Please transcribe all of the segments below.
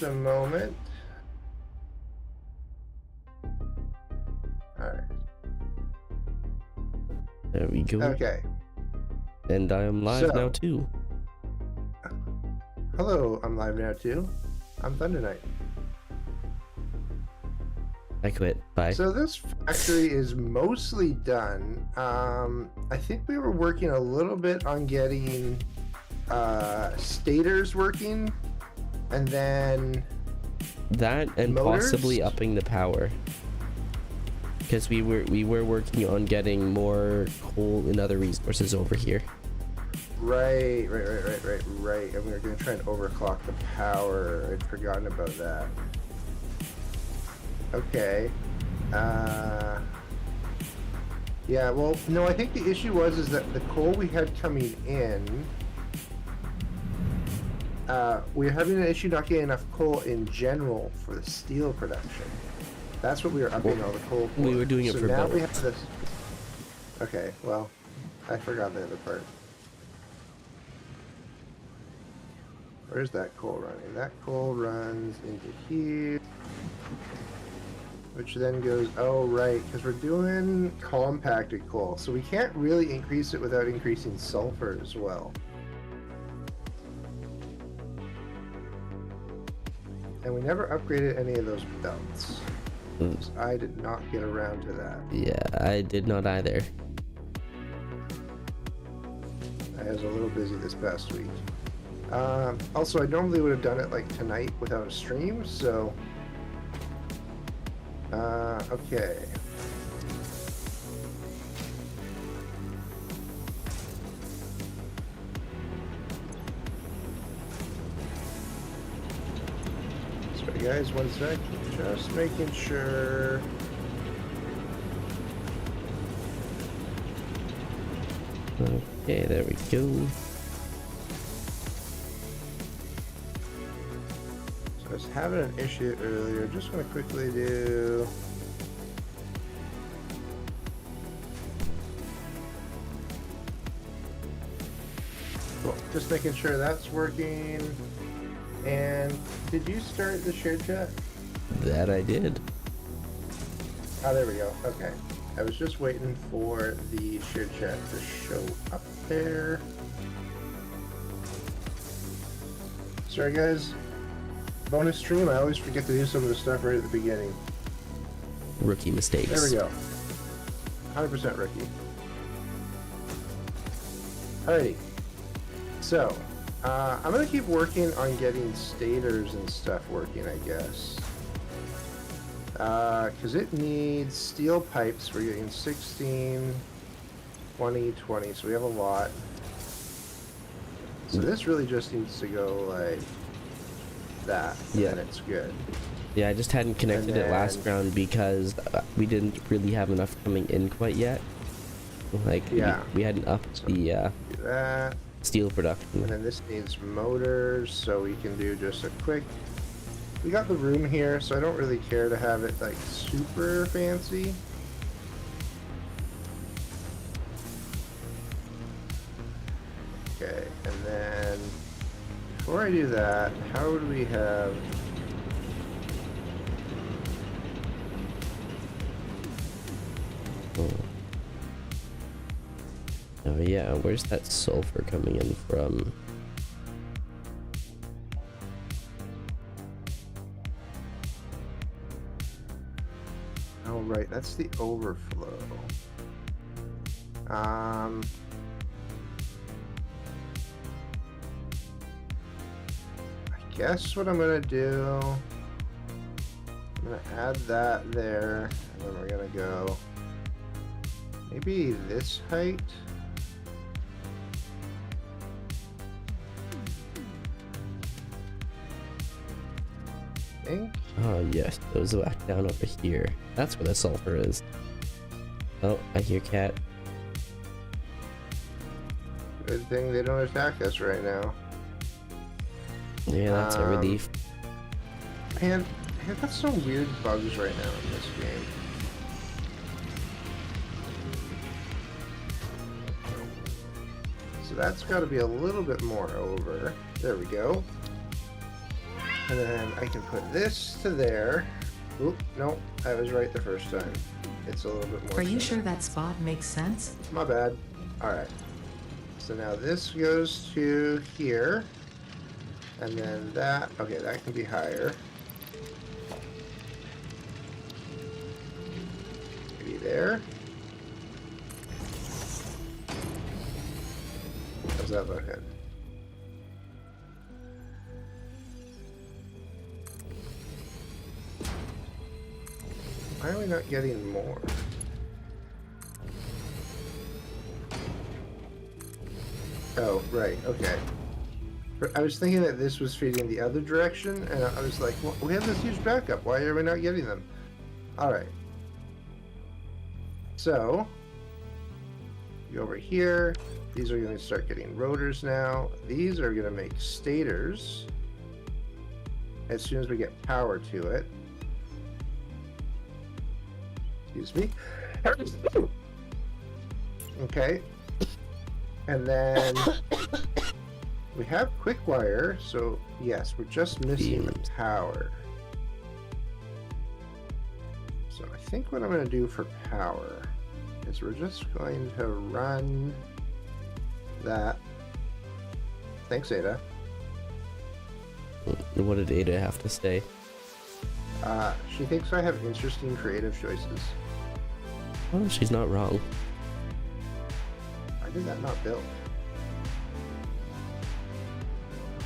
a moment. All right. There we go. Okay. And I am live now too. Hello, I'm live now too. I'm Thunder Knight. I quit. Bye. So this factory is mostly done. I think we were working a little bit on getting stators working, and then that and motors? possibly upping the power. Because we were working on getting more coal and other resources over here. Right. And we were going to try and overclock the power. I'd forgotten about that. Okay. Yeah, well, no, I think the issue is that the coal we had coming in, we were having an issue not getting enough coal in general for the steel production. That's what we were upping all the coal for. We were doing it for now both. We have this. Okay, well, I forgot the other part. Where's that coal running? That coal runs into here, which then goes, oh right, because we're doing compacted coal, so we can't really increase it without increasing sulfur as well. And we never upgraded any of those belts. I did not get around to that. Yeah, I did not either. I was a little busy this past week. Also, I normally would have done it like tonight without a stream, so... okay. Sorry guys, one sec. Just making sure... Okay, there we go. So I was having an issue earlier. Just going to quickly do... Cool. Just making sure that's working. And did you start the shared chat? That I did. Oh, there we go. Okay. I was just waiting for the shared chat to show up there. Sorry guys. Bonus stream, I always forget to do some of the stuff right at the beginning. Rookie mistakes. There we go. 100% rookie. Alrighty. So, I'm going to keep working on getting stators and stuff working, I guess. Because it needs steel pipes. We're getting 16, 20, 20, so we have a lot. So this really just needs to go like that, yeah, and it's good. Yeah, I just hadn't connected it last round because we didn't really have enough coming in quite yet. Like, yeah, we hadn't upped the steel production. And then this needs motors, so we can do just a quick... We got the room here, so I don't really care to have it like super fancy. Okay, and then before I do that, how would we have... Oh yeah, where's that sulfur coming in from? Oh right, that's the overflow. I guess what I'm gonna do, I'm gonna add that there, and then we're gonna go maybe this height. I think. Oh yes, it was back down over here. That's where the sulfur is. Oh, I hear cat. Good thing they don't attack us right now. Yeah, that's a relief. Man, I've got some weird bugs right now in this game. So that's got to be a little bit more over. There we go. And then I can put this to there. Oop, no, I was right the first time. It's a little bit more. Are you sure that spot makes sense? My bad. Alright. So now this goes to here. And then that, okay, that can be higher. Maybe there. How's that looking? Why are we not getting more? Oh, right, okay. I was thinking that this was feeding the other direction, and I was like, well, we have this huge backup. Why are we not getting them? Alright. So, go over here. These are going to start getting rotors now. These are going to make stators as soon as we get power to it. Excuse me. Okay. And then we have quick wire, so yes, we're just missing the power. So I think what I'm going to do for power is we're just going to run that. Thanks, Ada. What did Ada have to say? She thinks I have interesting creative choices. Oh, she's not wrong. Why did that not build?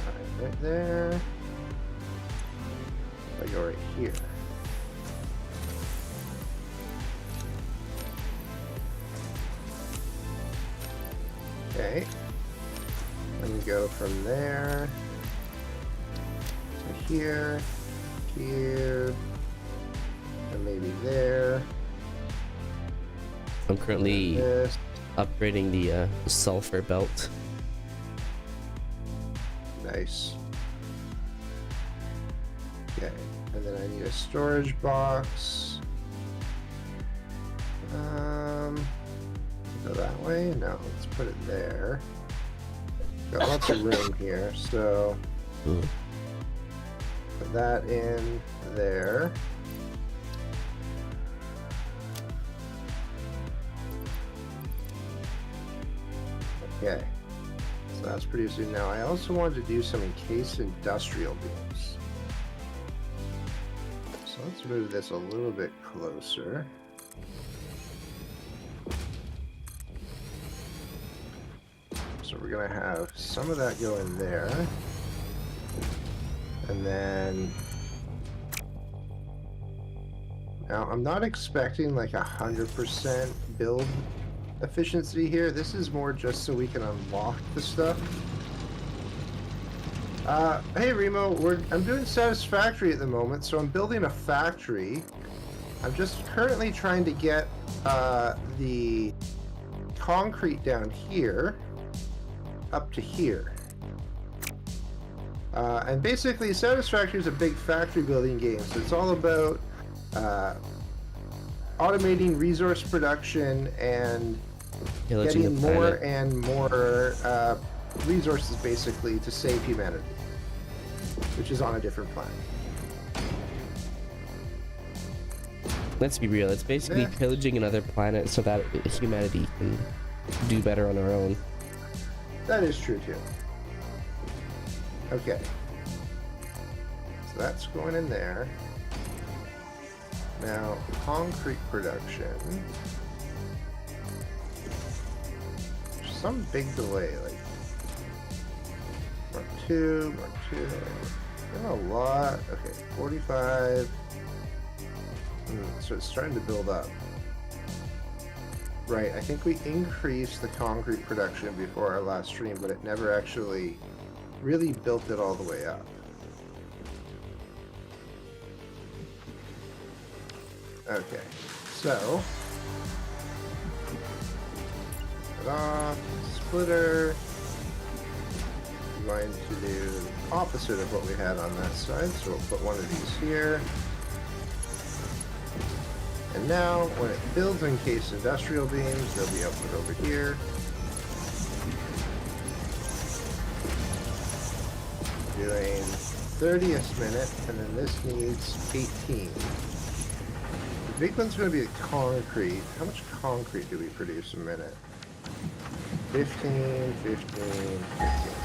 Alright, right there. I go right here. Okay. Let me go from there to here, here, and maybe there. I'm currently upgrading the sulfur belt. Nice. Okay, and then I need a storage box. Go that way? No, let's put it there. Got lots of room here, so put that in there. Okay, so that's producing now. I also wanted to do some encased industrial beams. So let's move this a little bit closer. So we're gonna have some of that go in there. And then now I'm not expecting like 100% build efficiency here. This is more just so we can unlock the stuff. Hey Remo, I'm doing Satisfactory at the moment, so I'm building a factory. I'm just currently trying to get the concrete down here up to here. And basically Satisfactory is a big factory building game, so it's all about automating resource production and getting more and more resources basically to save humanity, which is on a different planet. Let's be real, it's basically pillaging another planet so that humanity can do better on our own. That is true too. Okay. So that's going in there. Now, concrete production. Some big delay, like Mark 2, Mark 2. Got a lot. Okay, 45. So it's starting to build up. Right, I think we increased the concrete production before our last stream, but it never actually really built it all the way up. Okay, so put off, splitter. I'm going to do the opposite of what we had on that side, so we'll put one of these here. And now, when it builds encased industrial beams, they'll be output over here. Doing 30th minute, and then this needs 18. The big one's going to be the concrete. How much concrete do we produce a minute? 15, 15, 15.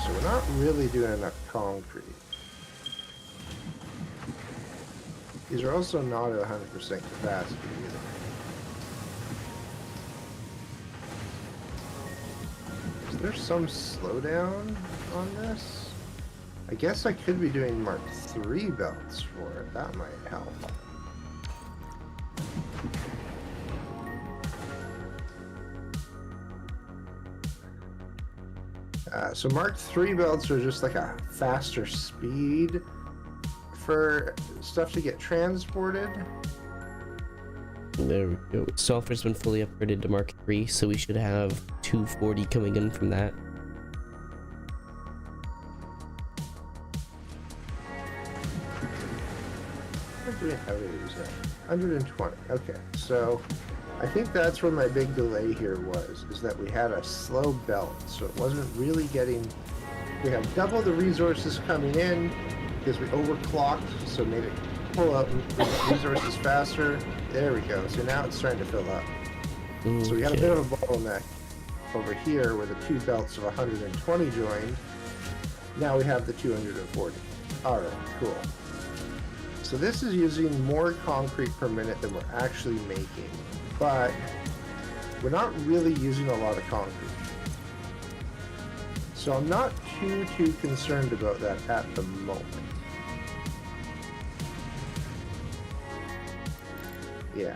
So we're not really doing enough concrete. These are also not at 100% capacity either. Is there some slowdown on this? I guess I could be doing Mark III belts for it. That might help. So Mark III belts are just like a faster speed for stuff to get transported. There we go. Sulfur's been fully upgraded to Mark III, so we should have 240 coming in from that. How many is that? 120. Okay, so I think that's where my big delay here was, is that we had a slow belt, so it wasn't really getting... We had double the resources coming in because we overclocked, so made it pull out resources faster. There we go. So now it's starting to fill up. Okay. So we had a bit of a bottleneck over here where the two belts of 120 joined. Now we have the 240. All right, cool. So this is using more concrete per minute than we're actually making, but we're not really using a lot of concrete. So I'm not too concerned about that at the moment. Yeah.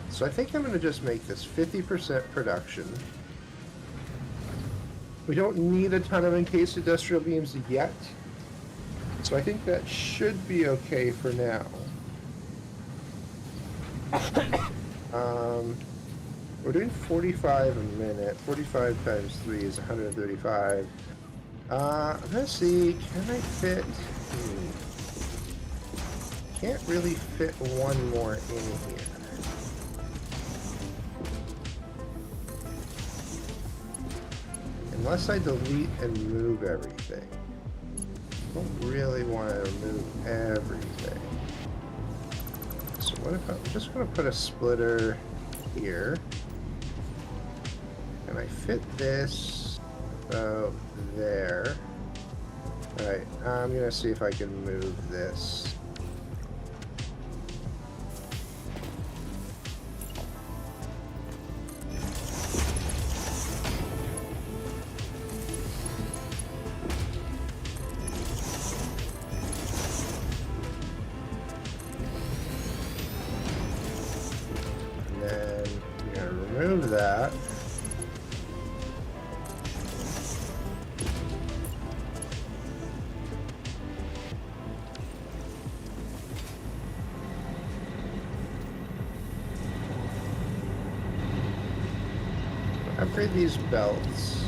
So I think I'm going to just make this 50% production. We don't need a ton of encased industrial beams yet. So I think that should be okay for now. We're doing 45 a minute. 45 times 3 is 135. I'm gonna see, can I fit? Can't really fit one more in here. Unless I delete and move everything. Don't really want to remove everything. So what if I'm just going to put a splitter here, and I fit this about there. All right, I'm going to see if I can move this. Remove that. Upgrade these belts.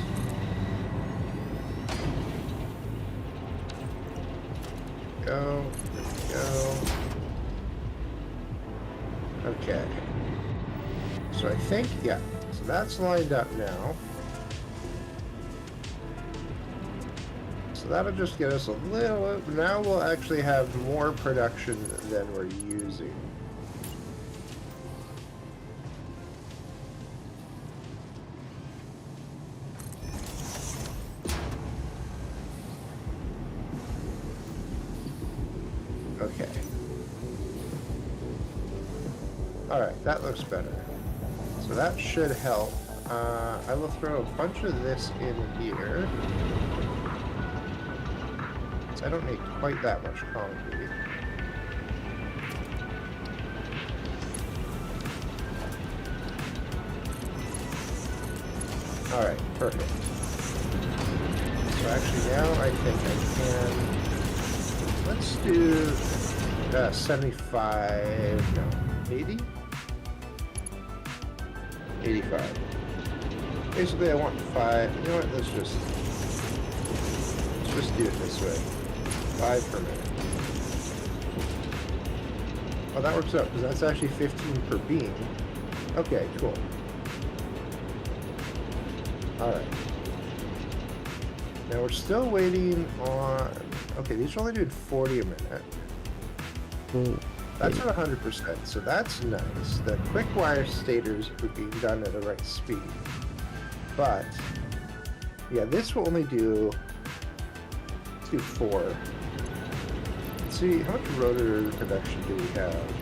Go. Okay. So I think, yeah, so that's lined up now. So that'll just get us a little, now we'll actually have more production than we're using. Okay. All right, that looks better. So that should help. I will throw a bunch of this in here. So I don't need quite that much concrete. Alright, perfect. So actually now I think I can... Let's do 75... No, 80? 85. Basically, I want 5. You know what? Let's just do it this way. 5 per minute. Oh, that works out because that's actually 15 per beam. Okay, cool. All right. Now we're still waiting on... Okay, these are only doing 40 a minute. That's at 100%, so that's nice. The quick wire stators are being done at the right speed. But, yeah, this will only do... Let's do 4. Let's see, how much rotor production do we have?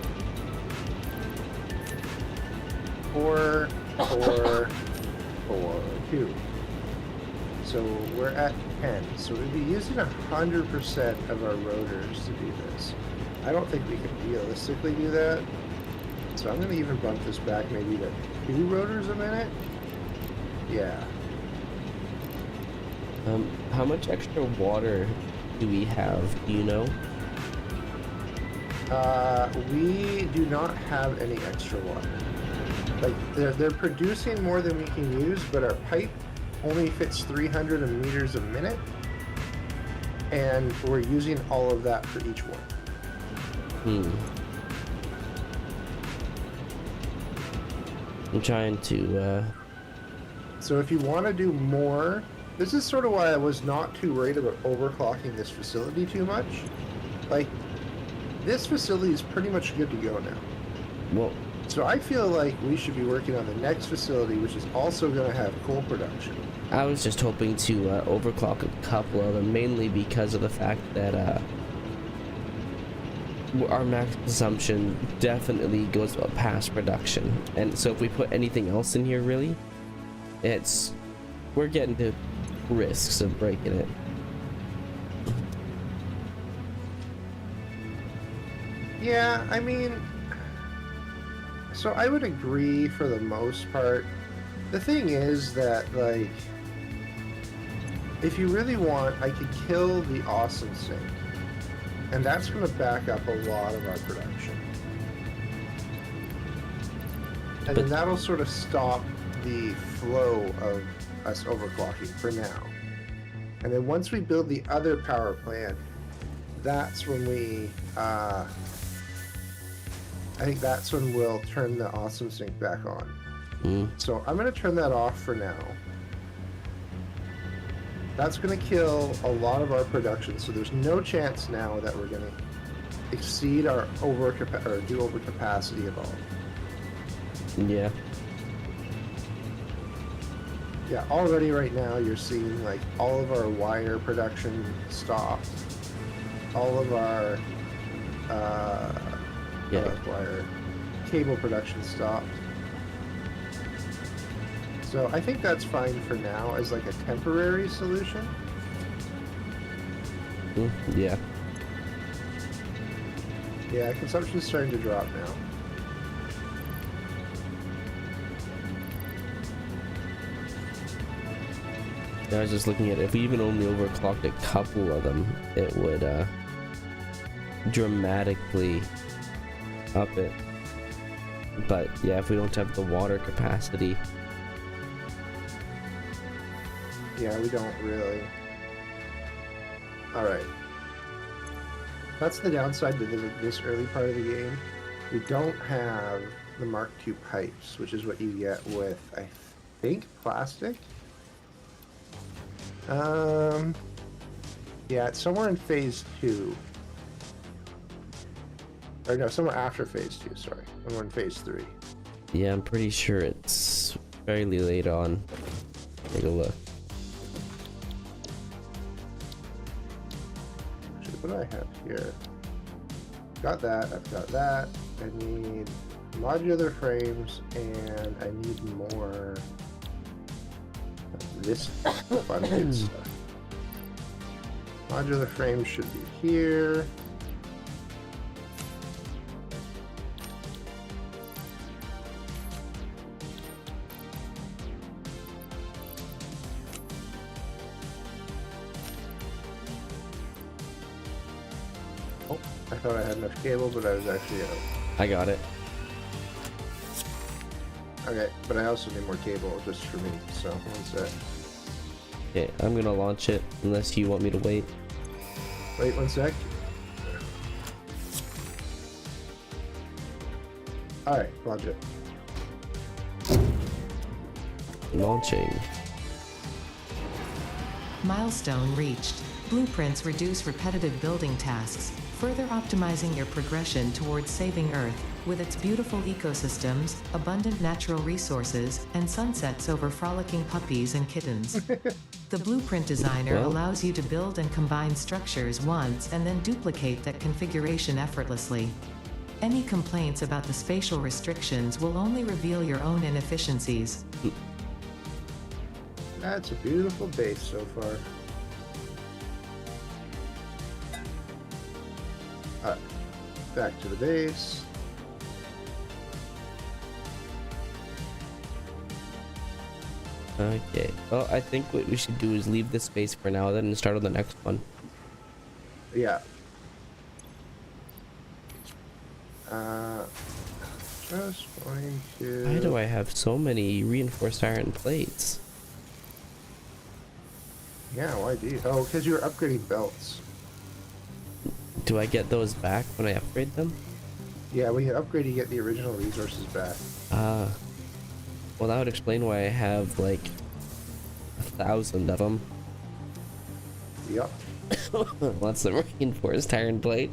4, 4, 4, 2. So we're at 10. So we'd be using 100% of our rotors to do this. I don't think we can realistically do that. So I'm going to even bump this back maybe to 2 rotors a minute. Yeah. How much extra water do we have? Do you know? We do not have any extra water. Like, they're producing more than we can use, but our pipe only fits 300 meters a minute, and we're using all of that for each one. I'm trying to, So if you want to do more, this is sort of why I was not too worried about overclocking this facility too much. Like, this facility is pretty much good to go now. well, So I feel like we should be working on the next facility, which is also going to have coal production. I was just hoping to overclock a couple of them, mainly because of the fact that our max consumption definitely goes past production, and so if we put anything else in here, really, we're getting to risks of breaking it. Yeah, I mean, so I would agree for the most part. The thing is that, like, if you really want, I could kill the awesome sink, and that's going to back up a lot of our production. And then that'll sort of stop the flow of us overclocking for now. And then once we build the other power plant, that's when we, I think that's when we'll turn the awesome sink back on. So I'm going to turn that off for now. That's going to kill a lot of our production, so there's no chance now that we're going to exceed our do overcapacity at all. Yeah. Yeah, already right now you're seeing like all of our wire production stopped. All of our wire cable production stopped. So I think that's fine for now as like a temporary solution. Yeah. Yeah, consumption's starting to drop now. I was just looking at it. If we even only overclocked a couple of them, it would dramatically up it. But yeah, if we don't have the water capacity. Yeah, we don't really. Alright. That's the downside to this early part of the game. We don't have the Mark II pipes, which is what you get with, I think, plastic? Yeah, it's somewhere in phase 2. Or no, somewhere after phase 2, sorry. Somewhere in phase 3. Yeah, I'm pretty sure it's fairly late on. Take a look. Actually, what do I have here? Got that, I've got that. I need modular frames, and I need more of this fun good stuff. Modular frames should be here. Oh, I thought I had enough cable, but I was actually out. I got it. Okay, but I also need more cable just for me, so one sec. Okay, I'm gonna launch it unless you want me to wait. Wait one sec. Alright, launch it. Launching. Milestone reached. Blueprints reduce repetitive building tasks, further optimizing your progression towards saving Earth. With its beautiful ecosystems, abundant natural resources, and sunsets over frolicking puppies and kittens. The blueprint designer allows you to build and combine structures once and then duplicate that configuration effortlessly. Any complaints about the spatial restrictions will only reveal your own inefficiencies. That's a beautiful base so far. Alright, back to the base. Okay, well, I think what we should do is leave this space for now, then start on the next one. Yeah. Just going to... Why do I have so many reinforced iron plates? Yeah, why do you? Oh, because you're upgrading belts. Do I get those back when I upgrade them? Yeah, when you upgrade, you get the original resources back. Ah. Well, that would explain why I have, like, 1,000 of them. Yep. What's the reinforced iron plate?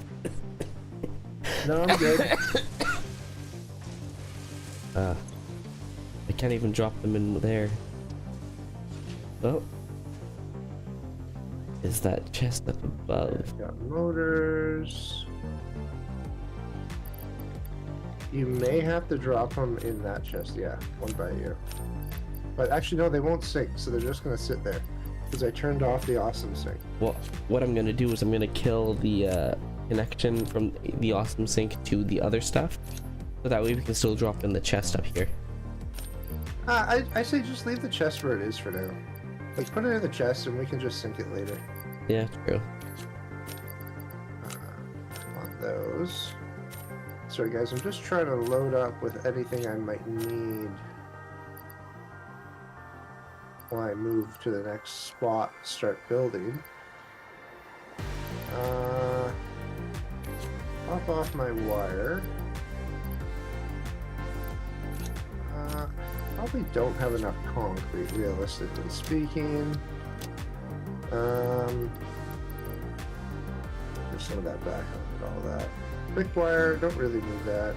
No, I'm good. I can't even drop them in there. Oh. Is that chest up above? Got motors. You may have to drop them in that chest. Yeah, one by you. But actually, no, they won't sink, so they're just going to sit there. Because I turned off the awesome sink. Well, what I'm going to do is I'm going to kill the connection from the awesome sink to the other stuff. So that way we can still drop in the chest up here. I say just leave the chest where it is for now. Like, put it in the chest and we can just sink it later. Yeah, true. On those. Sorry guys, I'm just trying to load up with anything I might need while I move to the next spot, start building. Pop off my wire. Probably don't have enough concrete, realistically speaking. There's some of that back on and all that. Quick wire, don't really need that.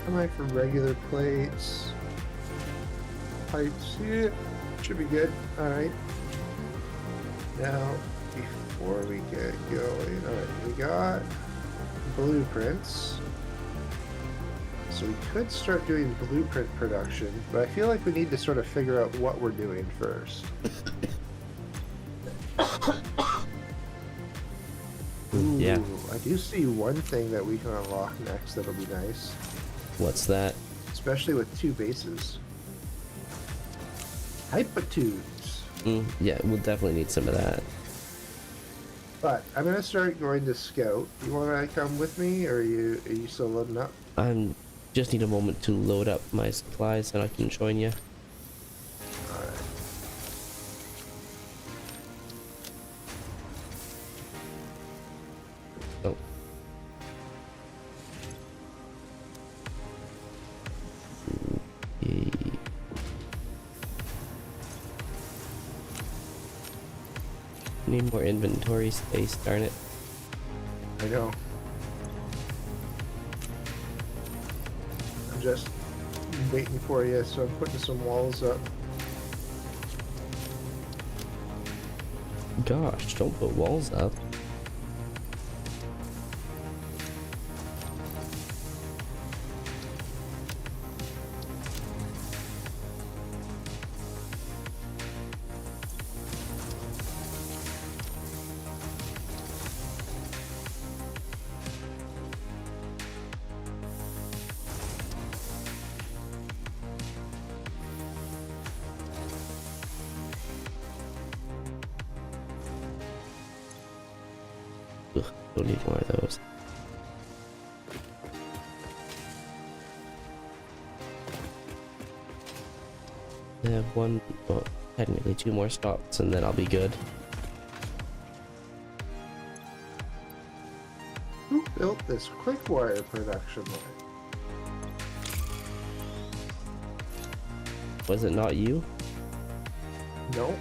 Am I for regular plates? Pipes, yeah, should be good. Alright. Now, before we get going, alright, we got blueprints. So we could start doing blueprint production, but I feel like we need to sort of figure out what we're doing first. Ooh, yeah. I do see one thing that we can unlock next that'll be nice. What's that? Especially with two bases. Hypotubes. Yeah, we'll definitely need some of that. But I'm gonna start going to scout. You wanna come with me, or are you still loading up? I'm just need a moment to load up my supplies and I can join you. Alright. Oh. Okay. Need more inventory space, darn it. I know. I'm just waiting for you, so I'm putting some walls up. Gosh, don't put walls up. Ugh, don't need more of those. I have one, well, technically two more stops and then I'll be good. Who built this quick wire production line? Was it not you? Nope.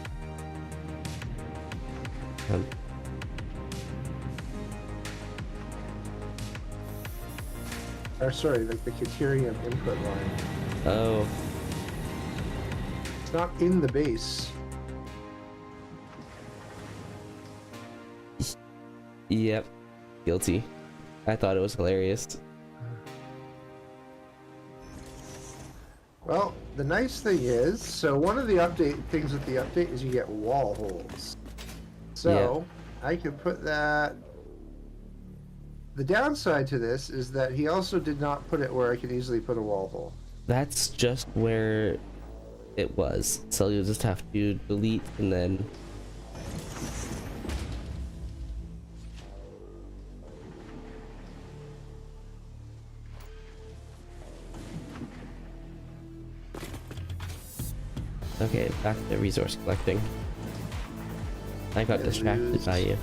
Or sorry, like the Caterium input line. Oh. It's not in the base. Yep. Guilty. I thought it was hilarious. Well, the nice thing is, so one of the things with the update is you get wall holes. So I could put that. The downside to this is that he also did not put it where I could easily put a wall hole. That's just where it was. So you'll just have to delete and then. Okay, back to resource collecting. I got distracted by you.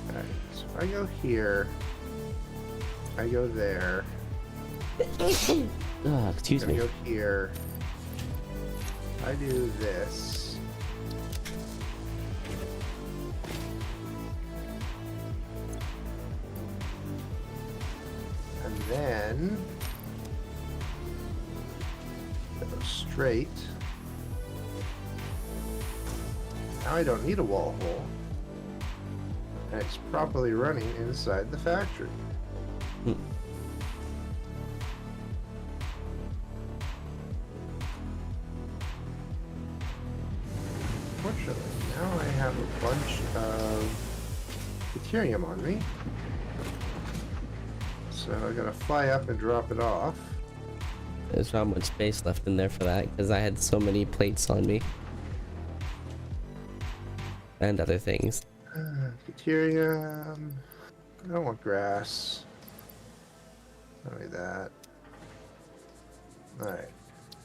Alright, so if I go here, I go there. Excuse me. I go here. I do this. And then go straight. Now I don't need a wall hole. And it's properly running inside the factory. Hmm. Fortunately, now I have a bunch of deuterium on me. So I gotta fly up and drop it off. There's not much space left in there for that because I had so many plates on me. And other things. Deuterium. I don't want grass. Not only that. Alright.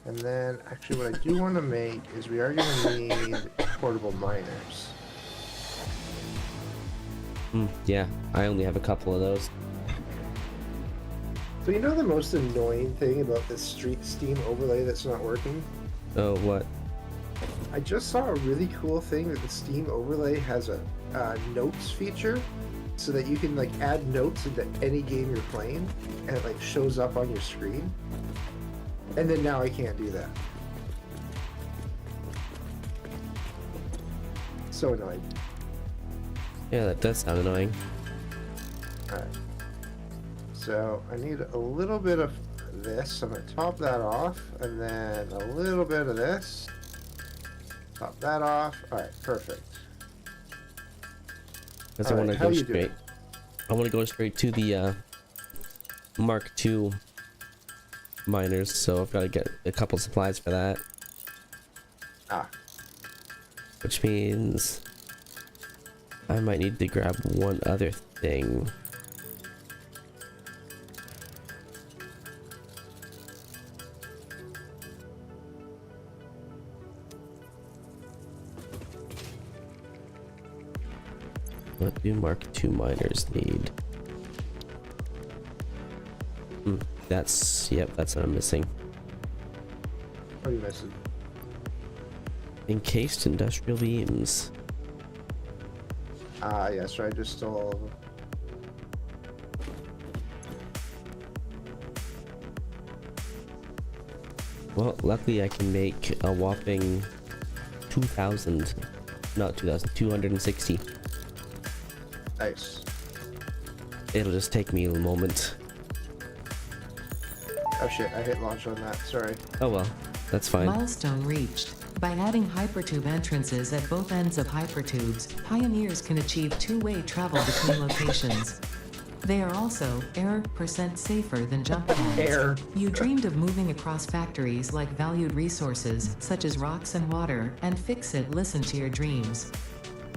And then, actually what I do want to make is we are going to need portable miners. Yeah, I only have a couple of those. So you know the most annoying thing about this street Steam overlay that's not working? Oh, what? I just saw a really cool thing that the Steam overlay has a notes feature, so that you can like add notes into any game you're playing, and it like shows up on your screen. And then now I can't do that. So annoying. Yeah, that does sound annoying. Alright. So I need a little bit of this. I'm gonna top that off, and then a little bit of this. Top that off. Alright, perfect. Because I want to go straight. I want to go straight to the Mark II miners, so I've got to get a couple supplies for that. Which means I might need to grab one other thing. What do Mark II miners need? Yep, that's what I'm missing. What are you missing? Encased industrial beams. Yes, right, I just stole all of them. Well, luckily I can make a whopping 2,000. Not 2,000, 260. Nice. It'll just take me a moment. Oh shit, I hit launch on that, sorry. Oh well, that's fine. Milestone reached. By adding hypertube entrances at both ends of hypertubes, pioneers can achieve two-way travel between locations. They are also error% safer than jump pads. Error. You dreamed of moving across factories like valued resources, such as rocks and water, and Fixit listened to your dreams.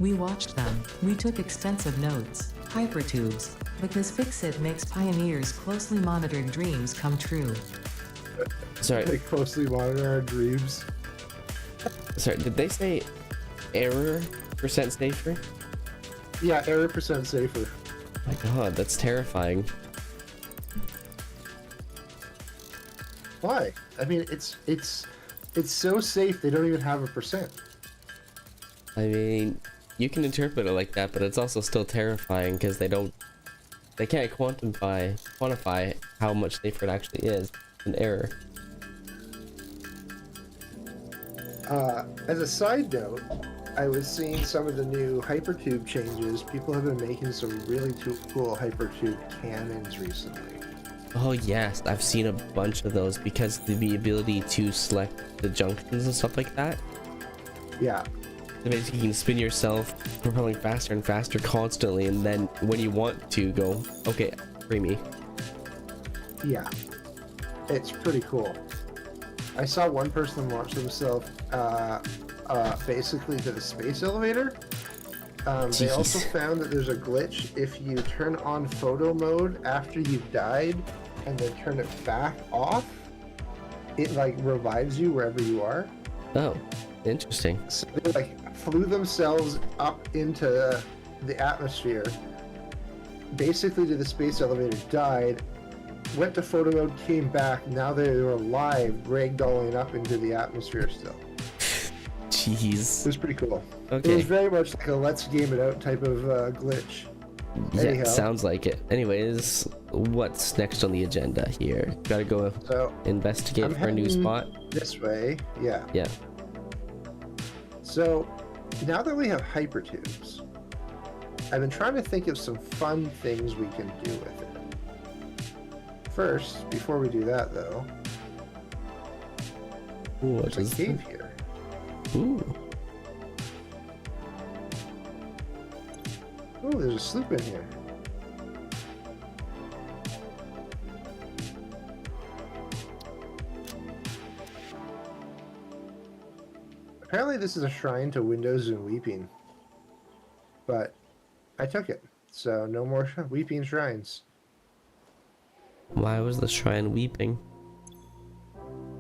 We watched them. We took extensive notes. Hypertubes. Because Fixit makes pioneers' closely monitored dreams come true. Sorry. They closely monitor our dreams. Sorry, did they say error% safer? Yeah, error% safer. My god, that's terrifying. Why? I mean, it's so safe they don't even have a percent. I mean, you can interpret it like that, but it's also still terrifying because they can't quantify how much safer it actually is. An error. As a side note, I was seeing some of the new hypertube changes. People have been making some really cool hypertube cannons recently. Oh yes, I've seen a bunch of those because the ability to select the junctions and stuff like that. Yeah. So basically you can spin yourself, propelling faster and faster constantly, and then when you want to go, okay, free me. Yeah. It's pretty cool. I saw one person launch themselves basically to the space elevator. They also found that there's a glitch if you turn on photo mode after you've died and then turn it back off, it like revives you wherever you are. Oh, interesting. So they like flew themselves up into the atmosphere, basically to the space elevator, died, went to photo mode, came back, now they were alive, ragdolling up into the atmosphere still. Jeez. It was pretty cool. Okay. It was very much like a let's game it out type of glitch. Yeah, Anyhow. sounds like it. Anyways, what's next on the agenda here? Gotta go investigate I'm for a new heading spot. This way, yeah. Yeah. So now that we have hypertubes, I've been trying to think of some fun things we can do with it. First, before we do that though, Ooh, there's a cave here. Ooh. Ooh, there's a sloop in here. Apparently this is a shrine to Windows and Weeping. But I took it, so no more weeping shrines. Why was the shrine weeping?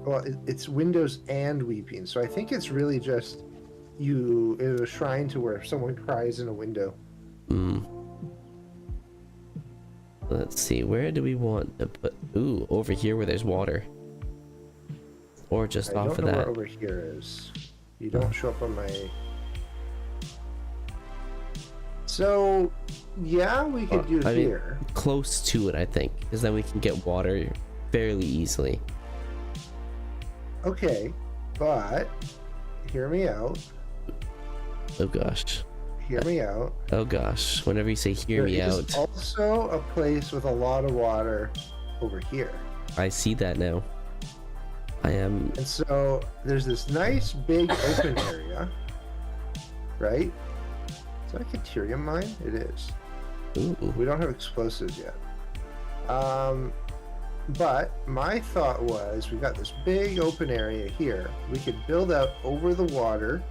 Well, it's Windows and Weeping, so I think it's really just it is a shrine to where someone cries in a window. Let's see, where do we want to put... Ooh, over here where there's water. Or just off of I don't know that. where over here is. You don't show up on my... So, yeah, we could do I mean, here. close to it, I think, because then we can get water fairly easily. Okay, but hear me out. Oh gosh. Hear me out. Oh gosh. Whenever you say hear me There is out, also a place with a lot of water over here. I see that now. I am... And so there's this nice big open area, right? Is that a Caterium mine? It is. Ooh. We don't have explosives yet. But my thought was we got this big open area here. We could build out over the water,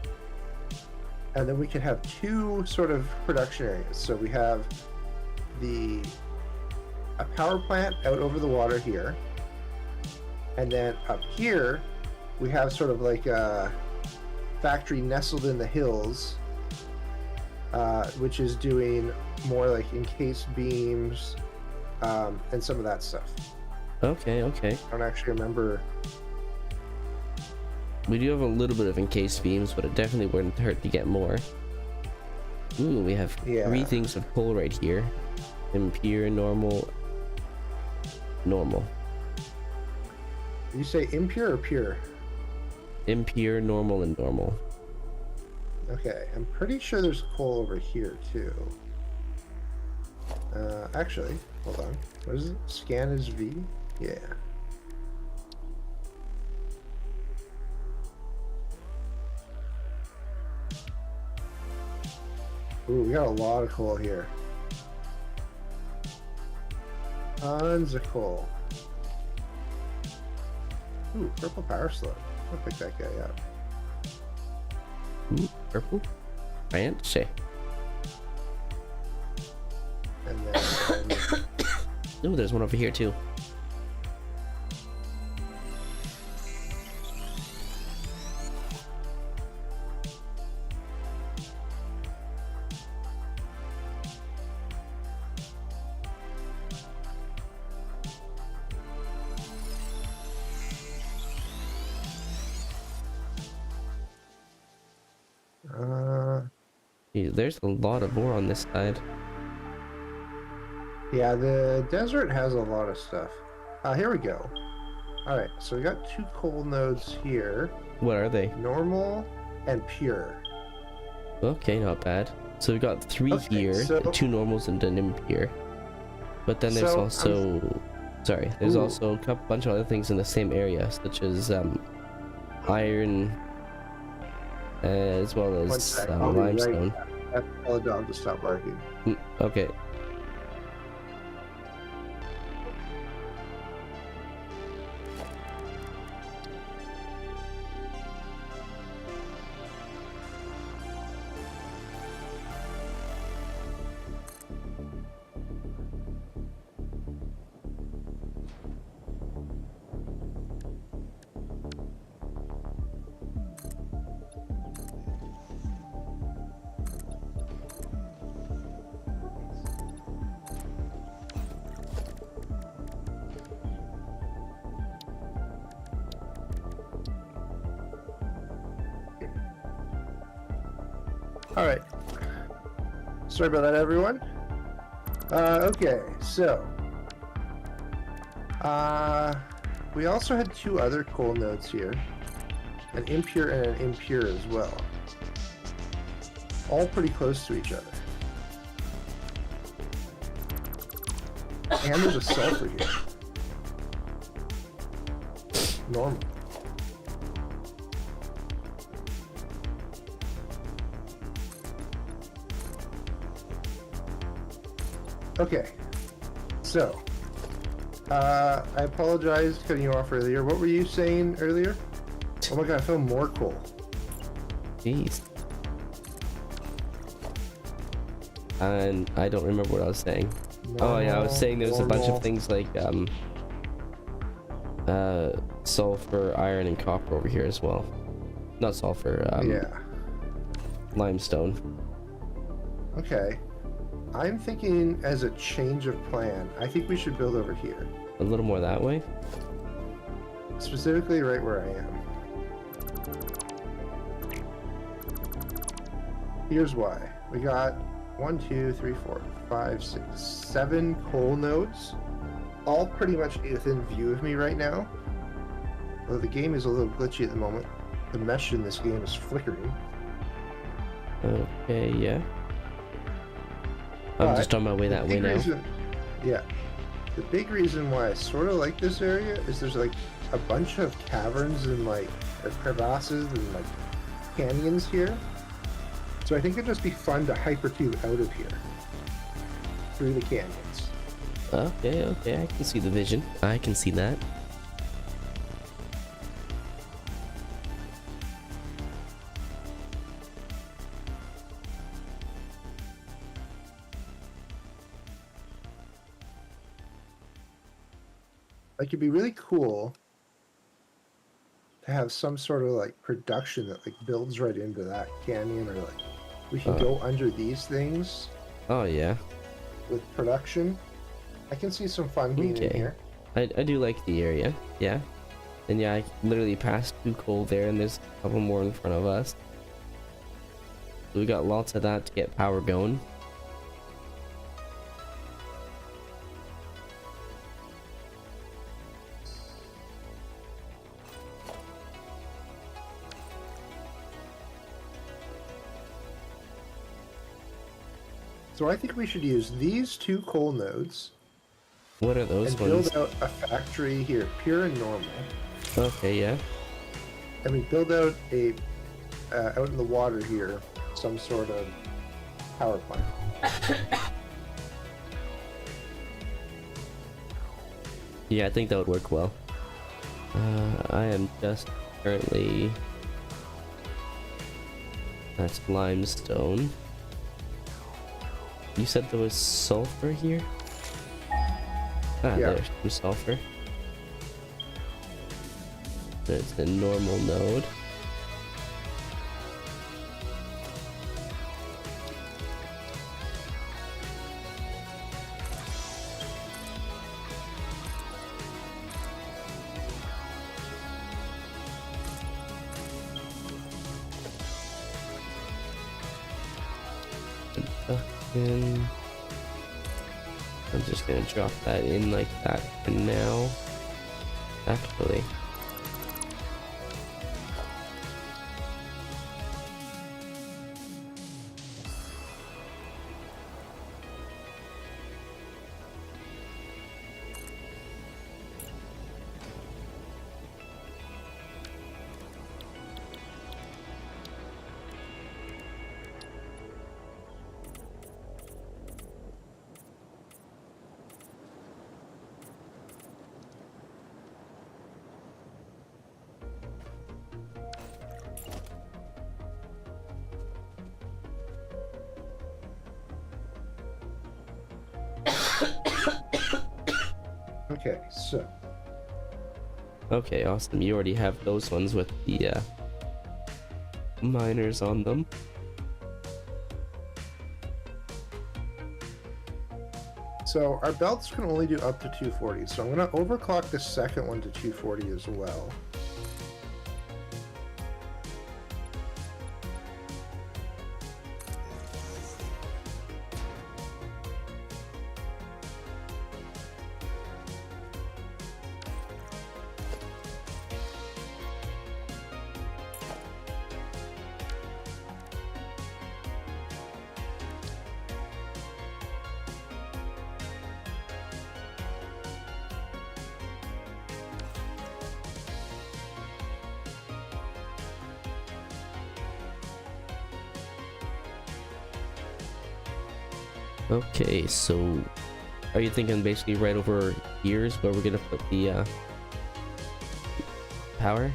and then we could have two sort of production areas. So we have a power plant out over the water here, and then up here we have sort of like a factory nestled in the hills, which is doing more like encased beams and some of that stuff. Okay, okay. I don't actually remember. We do have a little bit of encased beams, but it definitely wouldn't hurt to get more. Ooh, we have 3 things of coal right here. Impure, normal, normal. You say impure or pure? Impure, normal, and normal. Okay, I'm pretty sure there's coal over here too. Actually, hold on. What is it? Scan is V? Yeah. Ooh, we got a lot of coal here. Tons of coal. Ooh, purple power slug. I'll pick that guy up. Ooh, purple? Fancy. And then... Ooh, there's one over here too. There's a lot of ore on this side. Yeah, the desert has a lot of stuff. Here we go. Alright, so we got 2 coal nodes here. What are they? Normal and pure. Okay, not bad. So we've got 3 here, so, 2 normals and an impure. But then there's also... Sorry, there's also a bunch of other things in the same area, such as iron, as well as limestone. I have to tell the dog to stop barking. Okay. Alright. Sorry about that, everyone. Okay, so... we also had 2 other coal nodes here. An impure and an impure as well. All pretty close to each other. And there's a sulfur here. Normal. Okay, so, I apologize cutting you off earlier. What were you saying earlier? Oh my god, I found more coal. Jeez. And I don't remember what I was saying. Oh yeah, I was saying there was a bunch of things like sulfur, iron, and copper over here as well. Not sulfur, yeah. Limestone. Okay. I'm thinking as a change of plan, I think we should build over here. A little more that way? Specifically right where I am. Here's why. We got 1, 2, 3, 4, 5, 6, 7 coal nodes. All pretty much within view of me right now. Although the game is a little glitchy at the moment. The mesh in this game is flickering. Okay, yeah. I'm just on my way that way now. Yeah. The big reason why I sort of like this area is there's like a bunch of caverns and like crevasses and like canyons here. So I think it'd just be fun to hypercube out of here through the canyons. Okay, I can see the vision. I can see that. Like, it'd be really cool to have some sort of like production that like builds right into that canyon, or like we can go under these things. Oh yeah. With production, I can see some fun being in here. I do like the area, yeah. And yeah, I literally passed 2 coal there, and there's a couple more in front of us. So we got lots of that to get power going. So I think we should use these 2 coal nodes. What are those and ones? build out a factory here, pure and normal. Okay, yeah. And we build out a out in the water here, some sort of power plant. Yeah, I think that would work well. I am just currently... That's limestone. You said there was sulfur here? Ah, yeah. There's some sulfur. There's the normal node. in. I'm just gonna drop that in like that for now. Actually. Okay, so. Okay, awesome. You already have those ones with the miners on them. So our belts can only do up to 240, so I'm going to overclock the second one to 240 as well. Okay, so are you thinking basically right over here is where we're gonna put the power?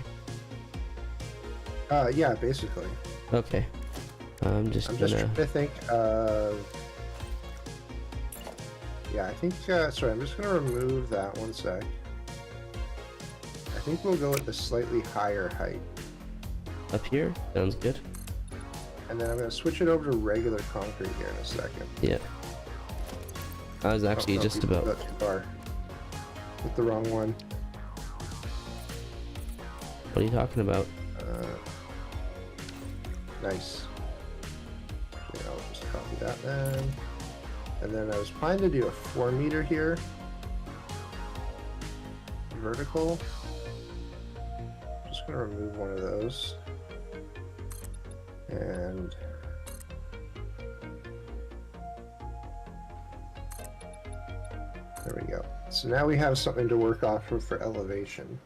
Yeah, basically. Okay. I'm just trying gonna to think of... Yeah, I think, sorry, I'm just gonna remove that one sec. I think we'll go with the slightly higher height. up here. Sounds good. And then I'm gonna switch it over to regular concrete here in a second. Yeah. I was actually no, just you about. got too far. With the wrong one. What are you talking about? Nice. Okay, I'll just copy that then. And then I was planning to do a 4 meter here. Vertical. Just gonna remove one of those. And there we go. So now we have something to work off of for elevation.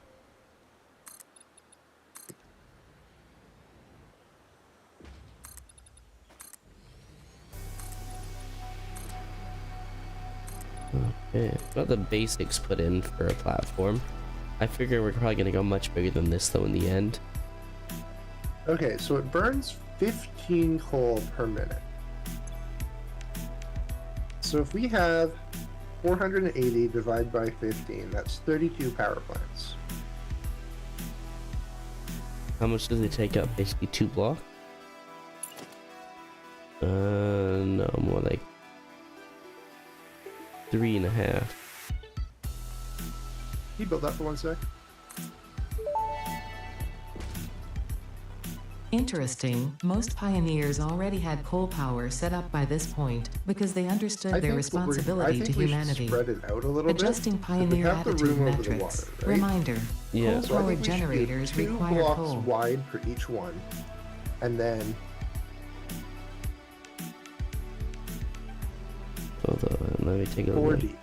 Okay, got the basics put in for a platform. I figure we're probably gonna go much bigger than this though in the end. Okay, so it burns 15 coal per minute. So if we have 480 divided by 15, that's 32 power plants. How much does it take up? Basically 2 blocks? No, more like 3.5. Can you build that for 1 sec? Interesting, most pioneers already had coal power set up by this point because they understood their I responsibility think to we humanity. should spread it out a little Adjusting bit. pioneer We have the attitude room over the metrics. water, right? Reminder, Yeah. So I coal-powered think we should do generators 2 require blocks coal. wide for each one, and then Hold on, let me take a 4 look. deep.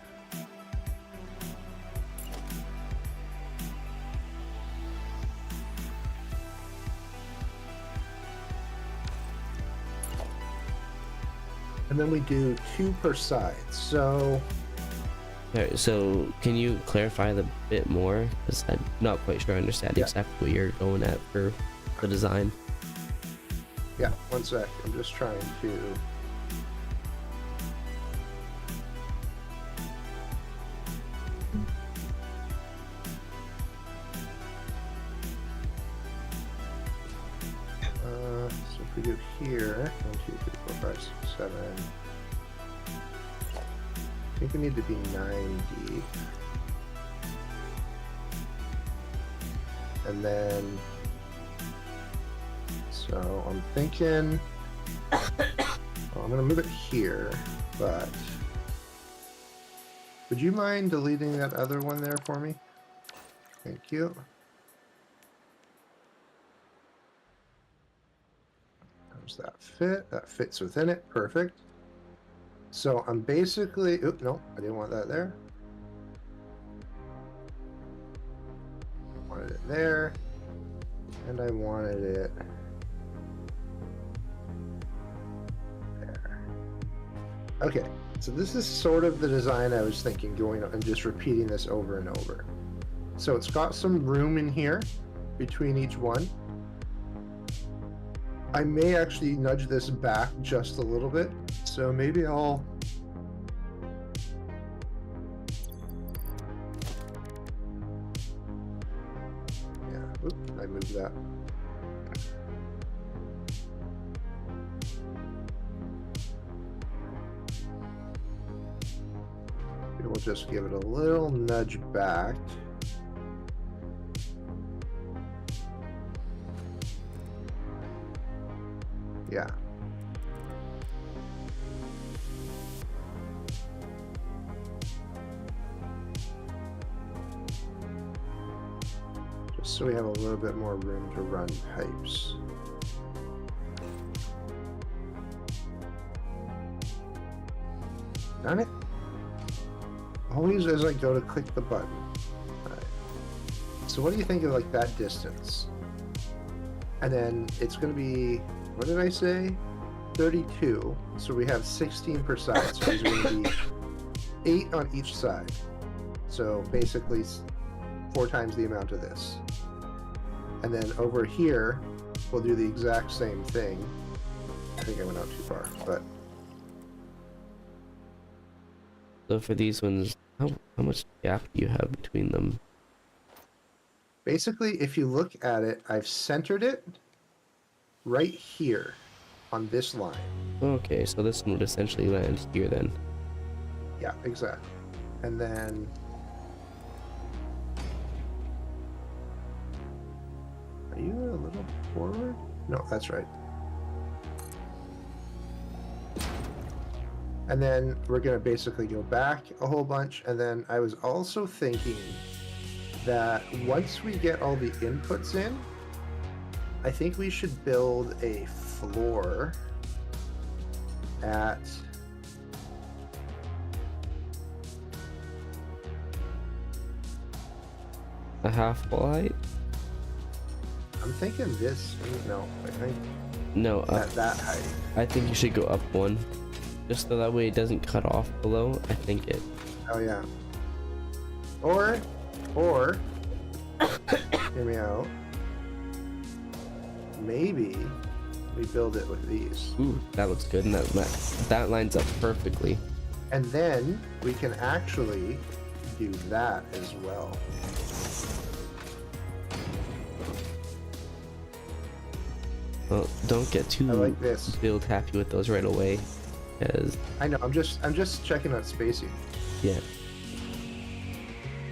And then we do 2 per side. So Alright, so can you clarify the bit more? Because I'm not quite sure I understand Yeah. exactly what you're going at for the design. yeah, 1 sec. I'm just trying to. So if we do here, 1, 2, 3, 4, 5, 6, 7. I think we need to be 9 deep. And then, so I'm thinking I'm gonna move it here, but would you mind deleting that other one there for me? Thank you. How does that fit? That fits within it. Perfect. So I'm basically... Oop, no, I didn't want that there. I wanted it there. And I wanted it there. Okay, so this is sort of the design I was thinking, going and just repeating this over and over. So it's got some room in here between each one. I may actually nudge this back just a little bit. So maybe I'll... Yeah, oop, I moved that. We'll just give it a little nudge back. Yeah. Just so we have a little bit more room to run pipes. Darn it. Always as I go to click the button. Right. So what do you think of like that distance? And then it's going to be, what did I say? 32. So we have 16 per side. So there's going to be 8 on each side. So basically 4 times the amount of this. And then over here, we'll do the exact same thing. I think I went out too far, but... So for these ones, how much gap do you have between them? Basically, if you look at it, I've centered it right here on this line. Okay, so this one would essentially land here then. Yeah, exactly. And then... Are you a little forward? No, that's right. And then we're going to basically go back a whole bunch. And then I was also thinking that once we get all the inputs in, I think we should build a floor at a half wall height? I'm thinking this. No, I think No, at that height. I think you should go up one. Just so that way it doesn't cut off below. I think it... Oh, yeah. Or, hear me out. Maybe we build it with these. Ooh, that looks good, and that lines up perfectly. And then we can actually do that as well. Well, don't get too I like this. build happy with those right away, because... I know, I'm just checking out spacing. Yeah.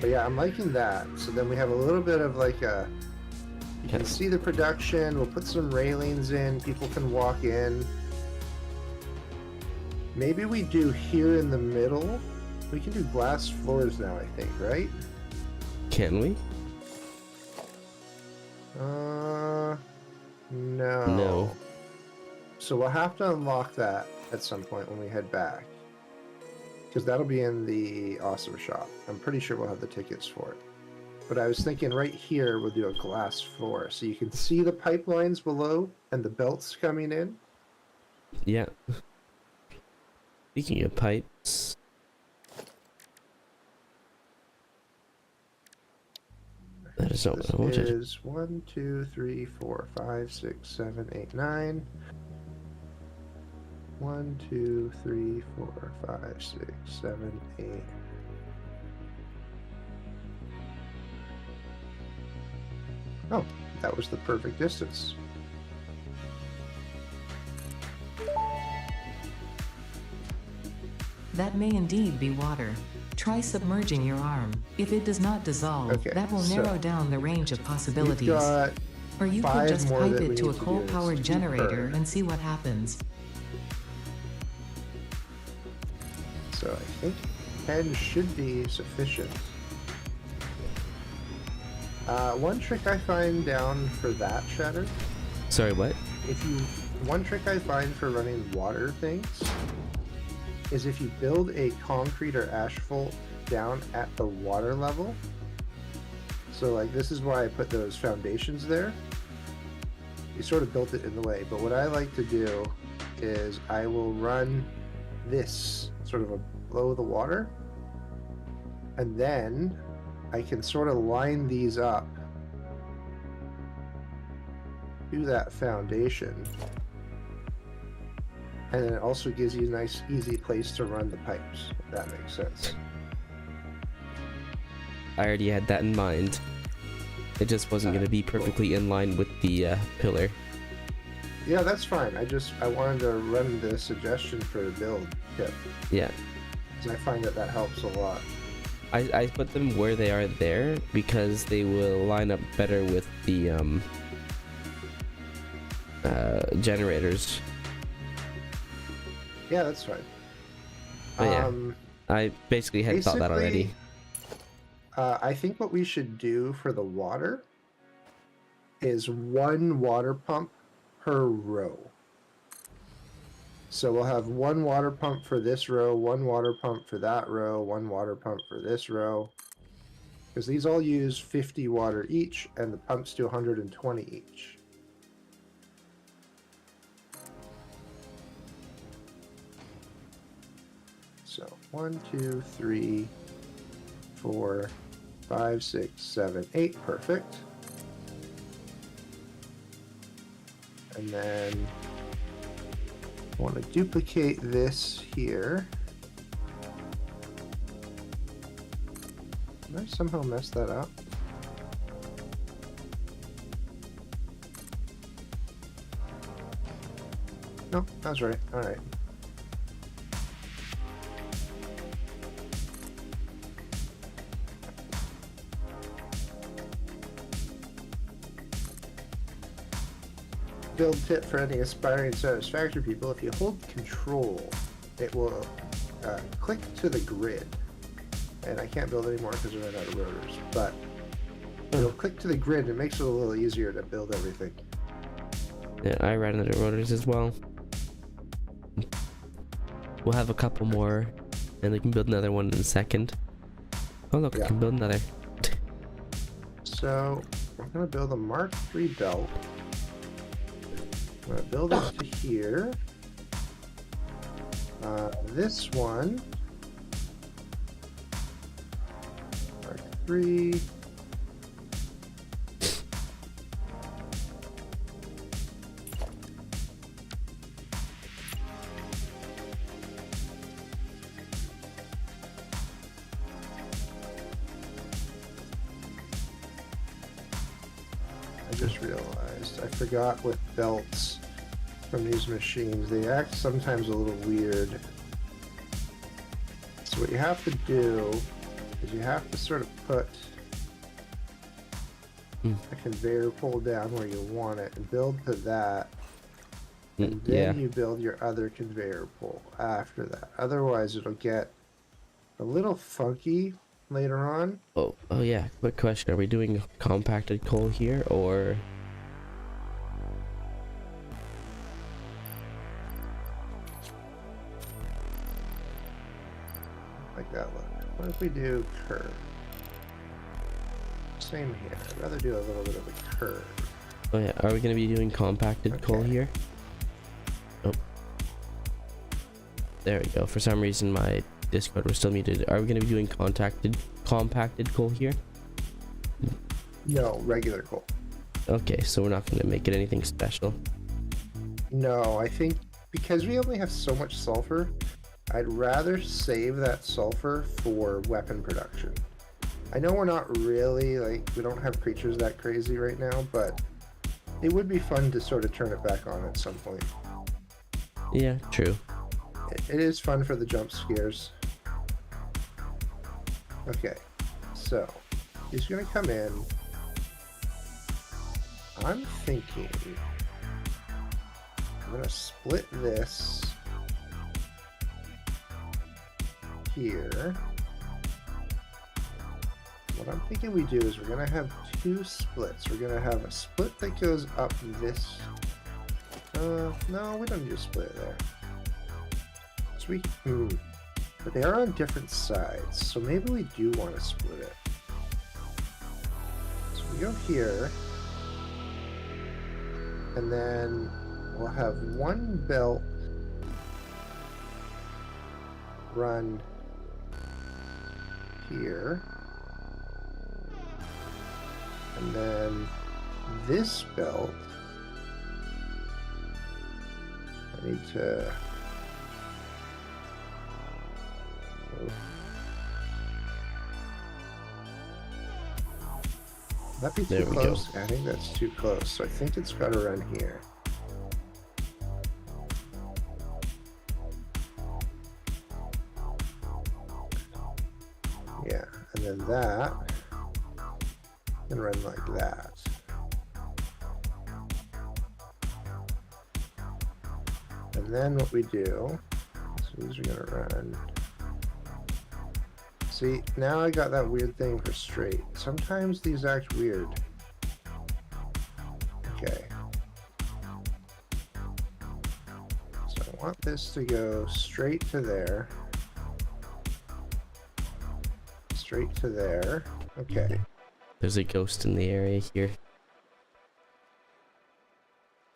But yeah, I'm liking that. So then we have a little bit of like a... You can see the production. We'll put some railings in. People can walk in. Maybe we do here in the middle. We can do glass floors now, I think, right? Can we? No. No. So we'll have to unlock that at some point when we head back. Because that'll be in the awesome shop. I'm pretty sure we'll have the tickets for it. But I was thinking right here we'll do a glass floor. So you can see the pipelines below and the belts coming in. Yeah. Speaking of pipes... That is not what I wanted. This is 1, 2, 3, 4, 5, 6, 7, 8, 9. 1, 2, 3, 4, 5, 6, 7, 8. Oh, that was the perfect distance. That may indeed be water. Try submerging your arm. If it does not dissolve, Okay, that will so narrow down the range of We've possibilities. got Or you could 5 just more pipe that we it to a need to do. coal-powered It's generator deeper. and see what happens. So I think 10 should be sufficient. One trick I find down for that, Shatter. Sorry, what? One trick I find for running water things is if you build a concrete or asphalt down at the water level. So like this is why I put those foundations there. You sort of built it in the way, but what I like to do is I will run this sort of below the water, and then I can sort of line these up to that foundation, and then it also gives you a nice easy place to run the pipes, if that makes sense. I already had that in mind. It just wasn't going to be perfectly in line with the pillar. Yeah, that's fine. I wanted to run the suggestion for the build tip. Yeah. Because I find that helps a lot. I put them where they are there because they will line up better with the generators. Yeah, that's fine. But yeah, I basically had thought that already. I think what we should do for the water is one water pump per row. So we'll have one water pump for this row, one water pump for that row, one water pump for this row. Because these all use 50 water each, and the pumps do 120 each. So 1, 2, 3, 4, 5, 6, 7, 8. Perfect. And then I want to duplicate this here. Did I somehow mess that up? No, that's right. All right. Build tip for any aspiring Satisfactory people: if you hold control, it will click to the grid. And I can't build anymore because I ran out of rotors, but it'll click to the grid. It makes it a little easier to build everything. Yeah, I ran out of rotors as well. We'll have a couple more, and we can build another one in a second. Oh look, I can build another. So I'm gonna build a Mark III belt. I'm going to build it to here. This one, Mark III. I just realized I forgot with belts from these machines, they act sometimes a little weird. So what you have to do is you have to sort of put a conveyor pole down where you want it and build to that, and then you build your other conveyor pole after that. Otherwise it'll get a little funky later on. Oh yeah, quick question, are we doing compacted coal here, or like that look? What if we do curve? Same here. I'd rather do a little bit of a curve. oh yeah, are we going to be doing compacted coal here? Oh, there we go. For some reason my Discord was still muted. Are we going to be doing compacted coal here? No, regular coal. Okay, so we're not going to make it anything special. No, I think because we only have so much sulfur, I'd rather save that sulfur for weapon production. I know we're not really, like, we don't have creatures that crazy right now, but it would be fun to sort of turn it back on at some point. Yeah, true. It is fun for the jump scares. Okay, so he's gonna come in. I'm thinking I'm gonna split this here. What I'm thinking we do is we're gonna have two splits. We're gonna have a split that goes up this. No, we don't need to split it there. So but they are on different sides, so maybe we do want to split it. So we go here, and then we'll have one belt run here, and then this belt, I need to that'd be too close. I think that's too close, so I think it's got to run here. Yeah, and then that can run like that. And then what we do, so these are going to run. See, now I got that weird thing for straight. Sometimes these act weird. Okay. So I want this to go straight to there. Straight to there. Okay. There's a ghost in the area here.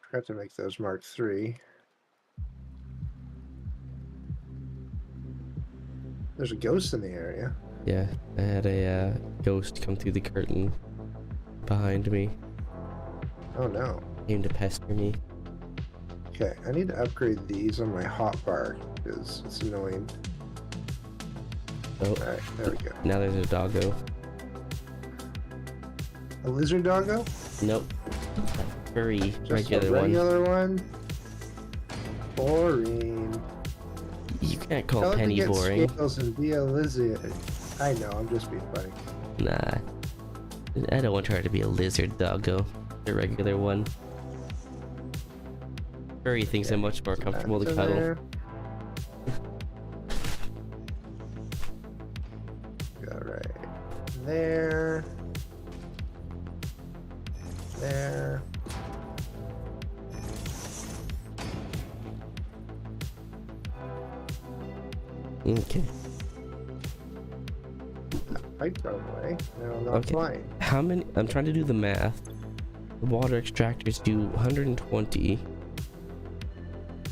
Forgot to make those Mark III. There's a ghost in the area. Yeah, I had a ghost come through the curtain behind me. Oh no. Came to pester me. Okay, I need to upgrade these on my hotbar because it's annoying. Oh, alright, there we go. Now there's a doggo. A lizard doggo? Nope. A furry, Just regular a regular one. Boring. You can't call Tell it to Penny get boring. scales and be a lizard. I know, I'm just being funny. Nah. I don't want her to be a lizard doggo. A regular one. Furry thinks I'm much more comfortable to cuddle. There. Go right there. There. Okay. Pipe run away. Now I'm not flying. How many? I'm trying to do the math. The water extractors do 120.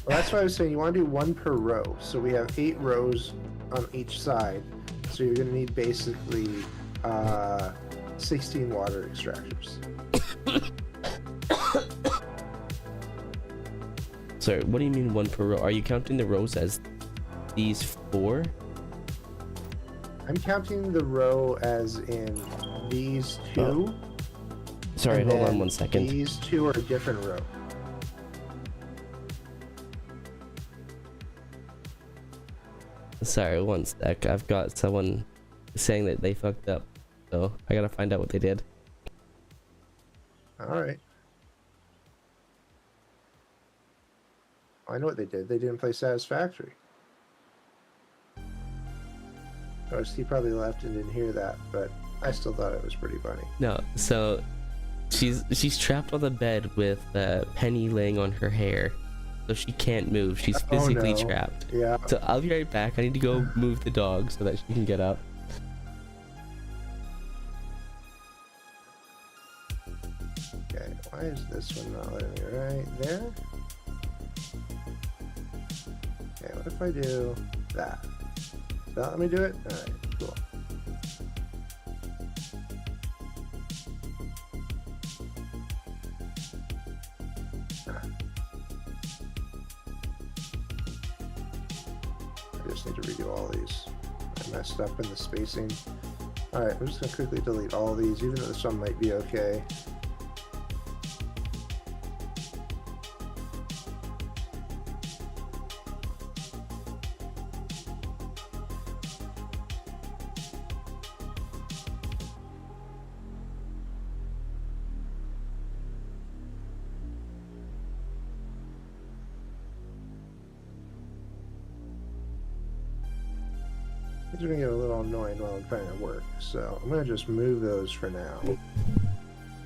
Well, that's why I was saying you want to do one per row. So we have 8 rows on each side. So you're going to need basically 16 water extractors. Sorry, what do you mean one per row? Are you counting the rows as these 4? I'm counting the row as in these 2. Oh. Sorry, hold on 1 second. These 2 are a different row. Sorry, 1 sec. I've got someone saying that they fucked up. So I gotta find out what they did. Alright. I know what they did. They didn't play Satisfactory. Or he probably left and didn't hear that, but I still thought it was pretty funny. No, so she's trapped on the bed with Penny laying on her hair, so she can't move. She's physically trapped. Yeah. So I'll be right back. I need to go move the dog so that she can get up. Okay, why is this one not letting me right there? Okay, what if I do that? Does that let me do it? Alright, cool. I just need to redo all these. I messed up in the spacing. Alright, I'm just going to quickly delete all these, even though this one might be okay. These are gonna get a little annoying while I'm trying to work, so I'm gonna just move those for now.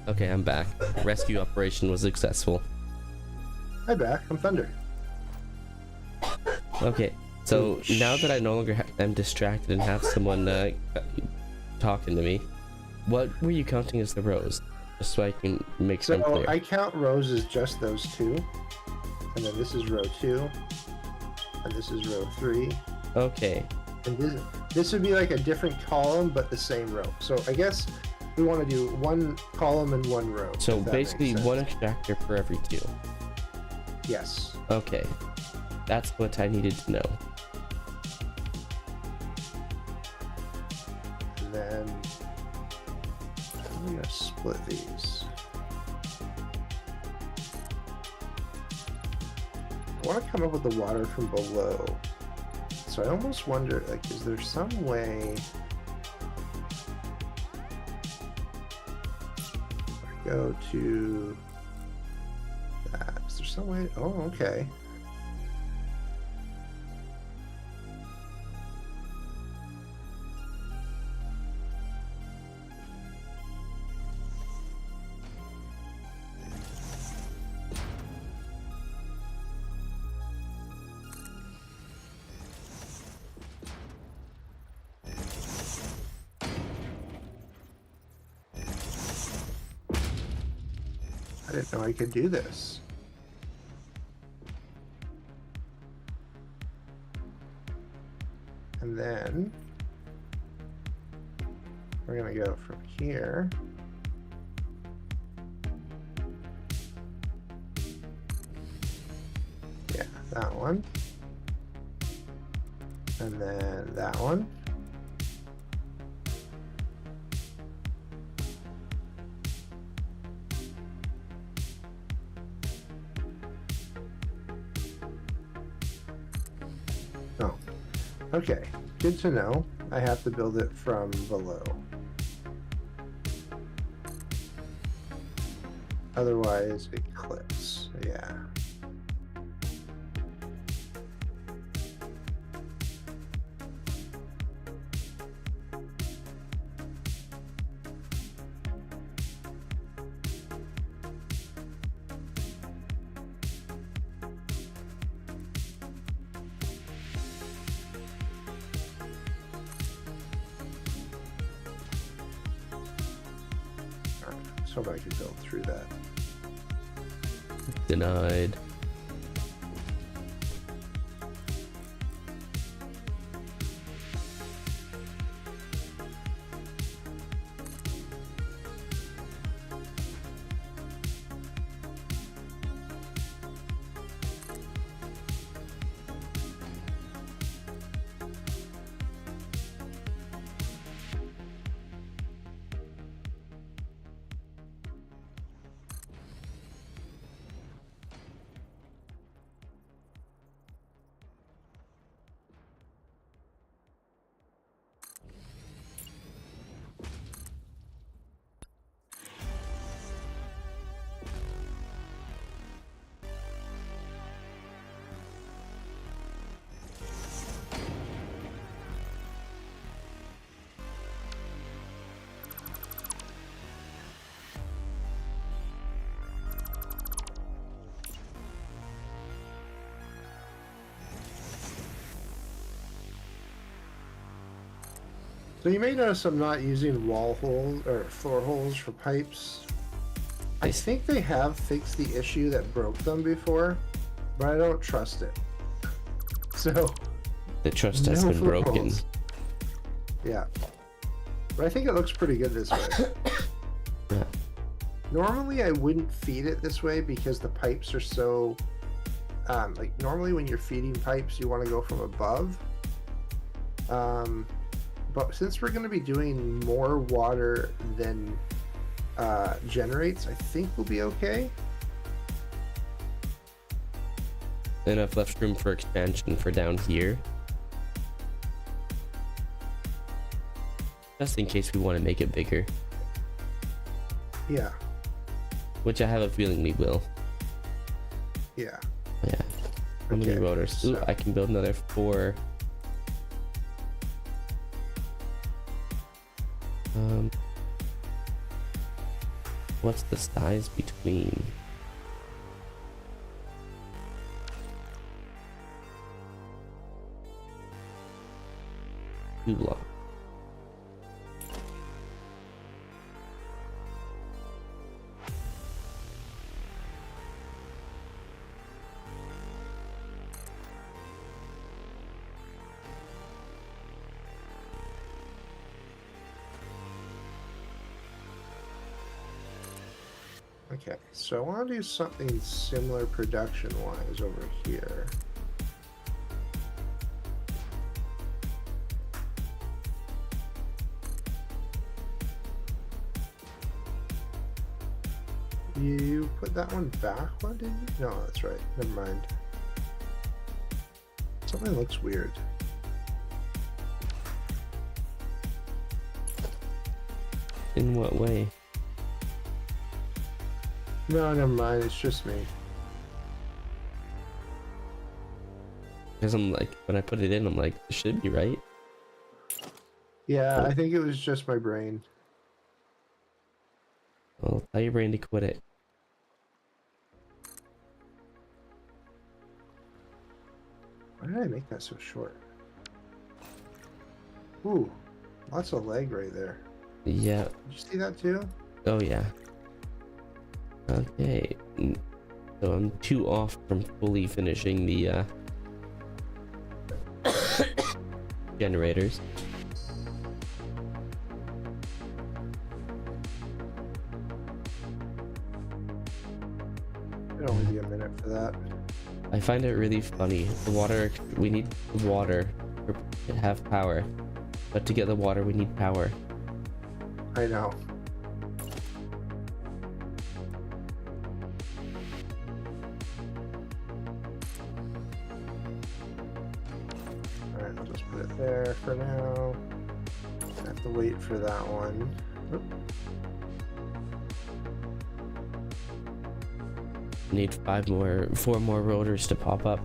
Okay, I'm back. Rescue operation was successful. Hi, back. I'm Thunder. Okay, so now that I no longer am distracted and have someone talking to me, what were you counting as the rows? Just so I can make So some clear. I count rows as just those two, and then this is row 2, and this is row 3, Okay, and this would be like a different column but the same row. So I guess we want to do one column and one row. so if that basically makes one sense. extractor for every 2. Yes. Okay, that's what I needed to know. And then I'm gonna split these. I want to come up with the water from below. So I almost wonder, like, is there some way I go to that? Is there some way? Oh, okay. I didn't know I could do this. And then we're gonna go from here. Yeah, that one. And then that one. Oh, okay. Good to know. I have to build it from below. Otherwise, it clips. Yeah. So I could build through that. Denied. So you may notice I'm not using wall holes or floor holes for pipes. I think they have fixed the issue that broke them before, but I don't trust it. So The trust has no been floor broken. holes. Yeah. But I think it looks pretty good this way. Yeah. Normally I wouldn't feed it this way because the pipes are so like normally when you're feeding pipes you want to go from above. But since we're going to be doing more water than generates, I think we'll be okay. Enough left room for expansion for down here. Just in case we want to make it bigger. Yeah. Which I have a feeling we will. Yeah. Yeah. How many Okay, rotors? Ooh, so- I can build another 4. What's the size between? Two blocks. Okay, so I want to do something similar production-wise over here. You put that one back one, didn't you? No, that's right. Never mind. Something looks weird. In what way? No, never mind. It's just me. Because I'm like, when I put it in, I'm like, it should be right. Yeah, I think it was just my brain. Well, tell your brain to quit it. Why did I make that so short? Ooh, lots of leg right there. Yeah. Did you see that too? Oh, yeah. Okay. So I'm 2 off from fully finishing the generators. It'd only be a minute for that. I find it really funny. The water, we need water to have power. But to get the water, we need power. I know. Alright, I'll just put it there for now. I have to wait for that one. Oop. Need 4 more rotors to pop up.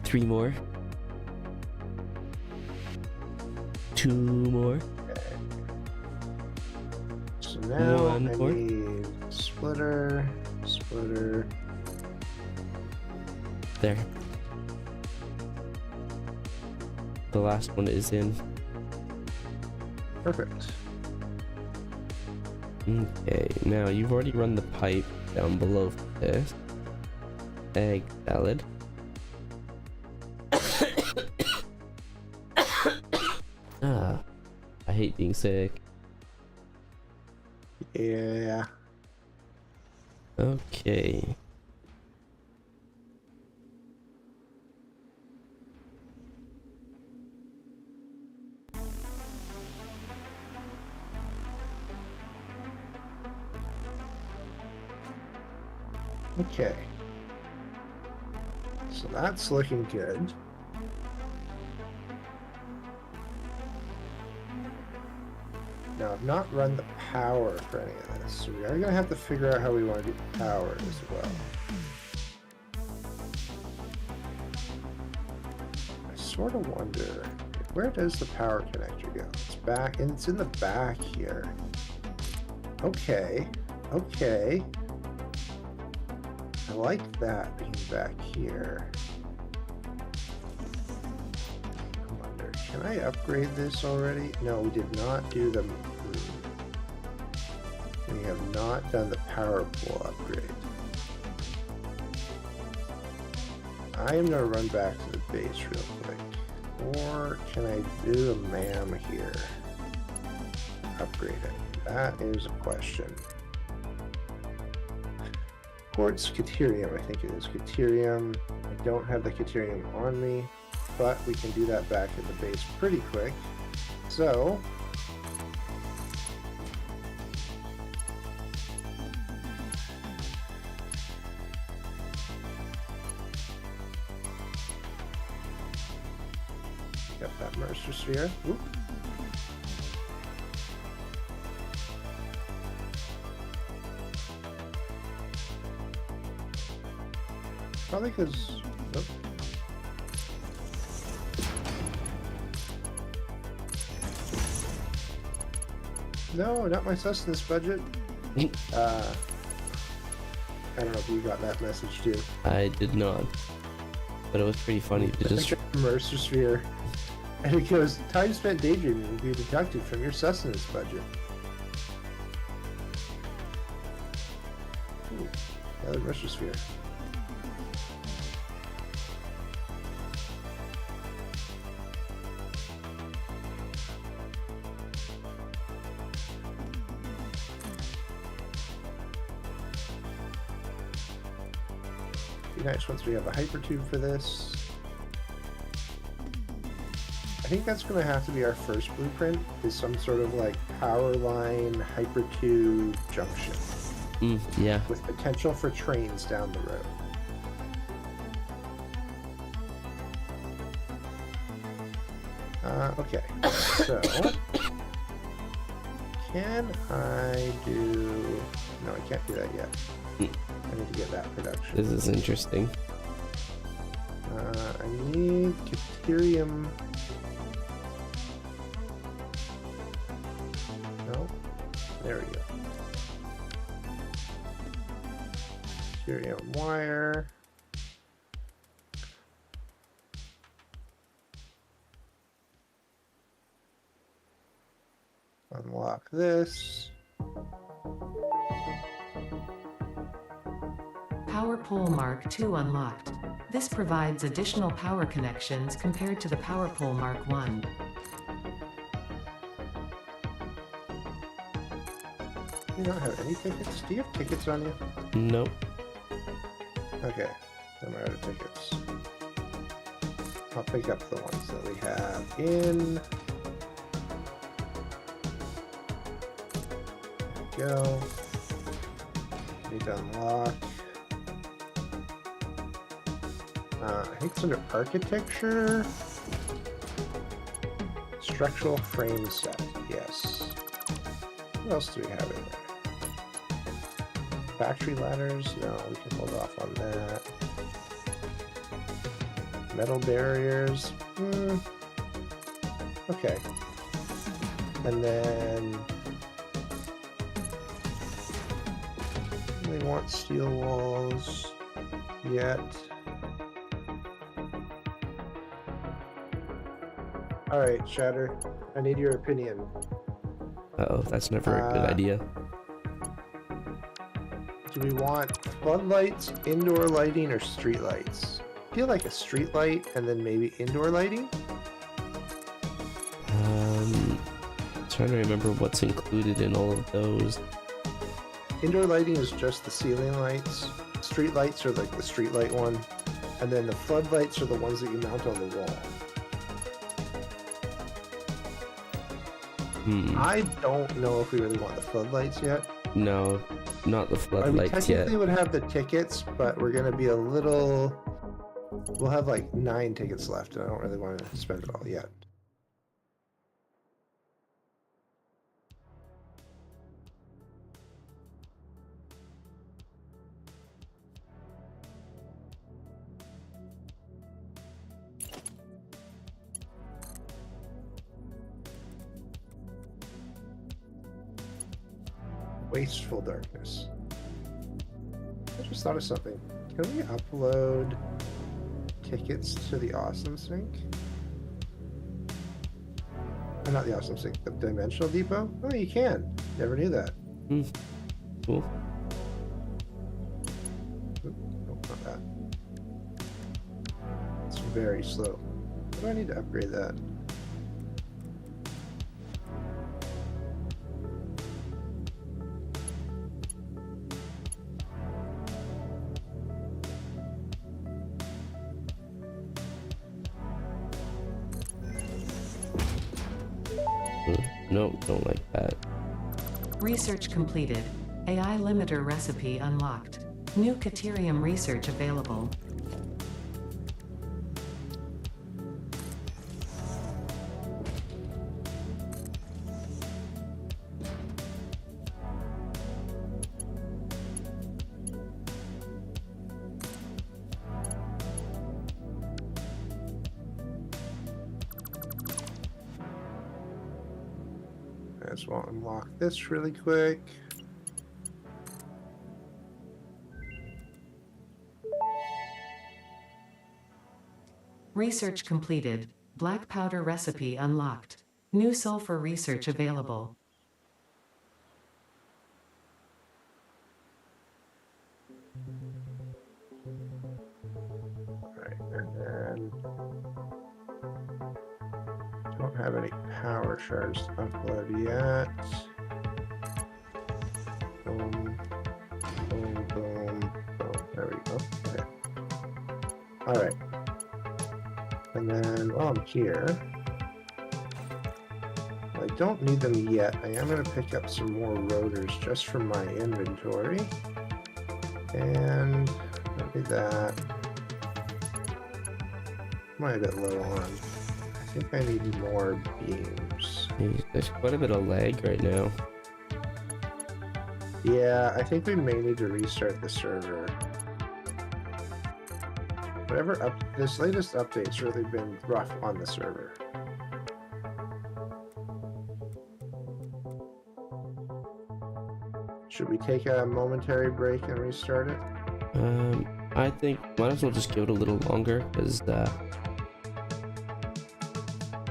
3 more. 2 more. Okay. So now One I more. need splitter, splitter. There. The last one is in. Perfect. Okay, now you've already run the pipe down below for this. Egg salad. Ah, I hate being sick. Yeah. Okay. Okay. So that's looking good. Now, I've not run the power for any of this, so we are going to have to figure out how we want to do the power as well. I sort of wonder, where does the power connector go? It's back, and it's in the back here. Okay, okay. I like that being back here. I wonder, can I upgrade this already? No, we did not do the... We have not done the power pole upgrade. I am going to run back to the base real quick. Or can I do a MAM here? Upgrade it. That is a question. Quartz Caterium, I think it is. Caterium. I don't have the Caterium on me, but we can do that back at the base pretty quick. So, got that Mercer Sphere. Oop. Probably because... Oh. No, not my sustenance budget. I don't know if you got that message too. I did not. But it was pretty funny to just... Mercer sphere. And it goes, time spent daydreaming will be deducted from your sustenance budget. Ooh, another Mercer sphere. Be nice once we have a hypertube for this. I think that's going to have to be our first blueprint, is some sort of like power line hypertube junction. Yeah. With potential for trains down the road. Okay, so can I do... No, I can't do that yet. I need to get that production. This is interesting. I need Caterium. No, there we go. Caterium wire. Unlock this. Power pole Mark II unlocked. This provides additional power connections compared to the Power Pole Mark I. You don't have any tickets? Do you have tickets on you? Nope. Okay, then we're out of tickets. I'll pick up the ones that we have in. There we go. Need to unlock. I think it's under architecture. Structural frame set, yes. What else do we have in there? Factory ladders, no, we can hold off on that. Metal barriers, okay. And then we want steel walls yet. Alright, Shatter, I need your opinion. Uh-oh, that's never a good idea. Do we want floodlights, indoor lighting, or street lights? I feel like a street light and then maybe indoor lighting? Trying to remember what's included in all of those. Indoor lighting is just the ceiling lights. Street lights are like the street light one. And then the floodlights are the ones that you mount on the wall. I don't know if we really want the floodlights yet. No, not the floodlights we technically yet. would have the tickets, but we're going to be a little... We'll have like 9 tickets left, and I don't really want to spend it all yet. Wasteful darkness. I just thought of something. Can we upload tickets to the Awesome Sync? Not the Awesome Sync, the Dimensional Depot? Oh, you can. Never knew that. Cool. Nope, not that. It's very slow. Do I need to upgrade that? Nope, don't like that. Research completed. AI limiter recipe unlocked. New Caterium research available. Might as well unlock this really quick. Research completed. Black powder recipe unlocked. New sulfur research available. Right, and then don't have any power shards to upload yet. Boom, boom, boom, boom. There we go. Okay. All right. And then while I'm here, I don't need them yet. I am going to pick up some more rotors just from my inventory. And don't need that. I'm a bit low on. I think I need more beams. There's quite a bit of lag right now. Yeah, I think we may need to restart the server. This latest update's really been rough on the server. Should we take a momentary break and restart it? I think might as well just give it a little longer because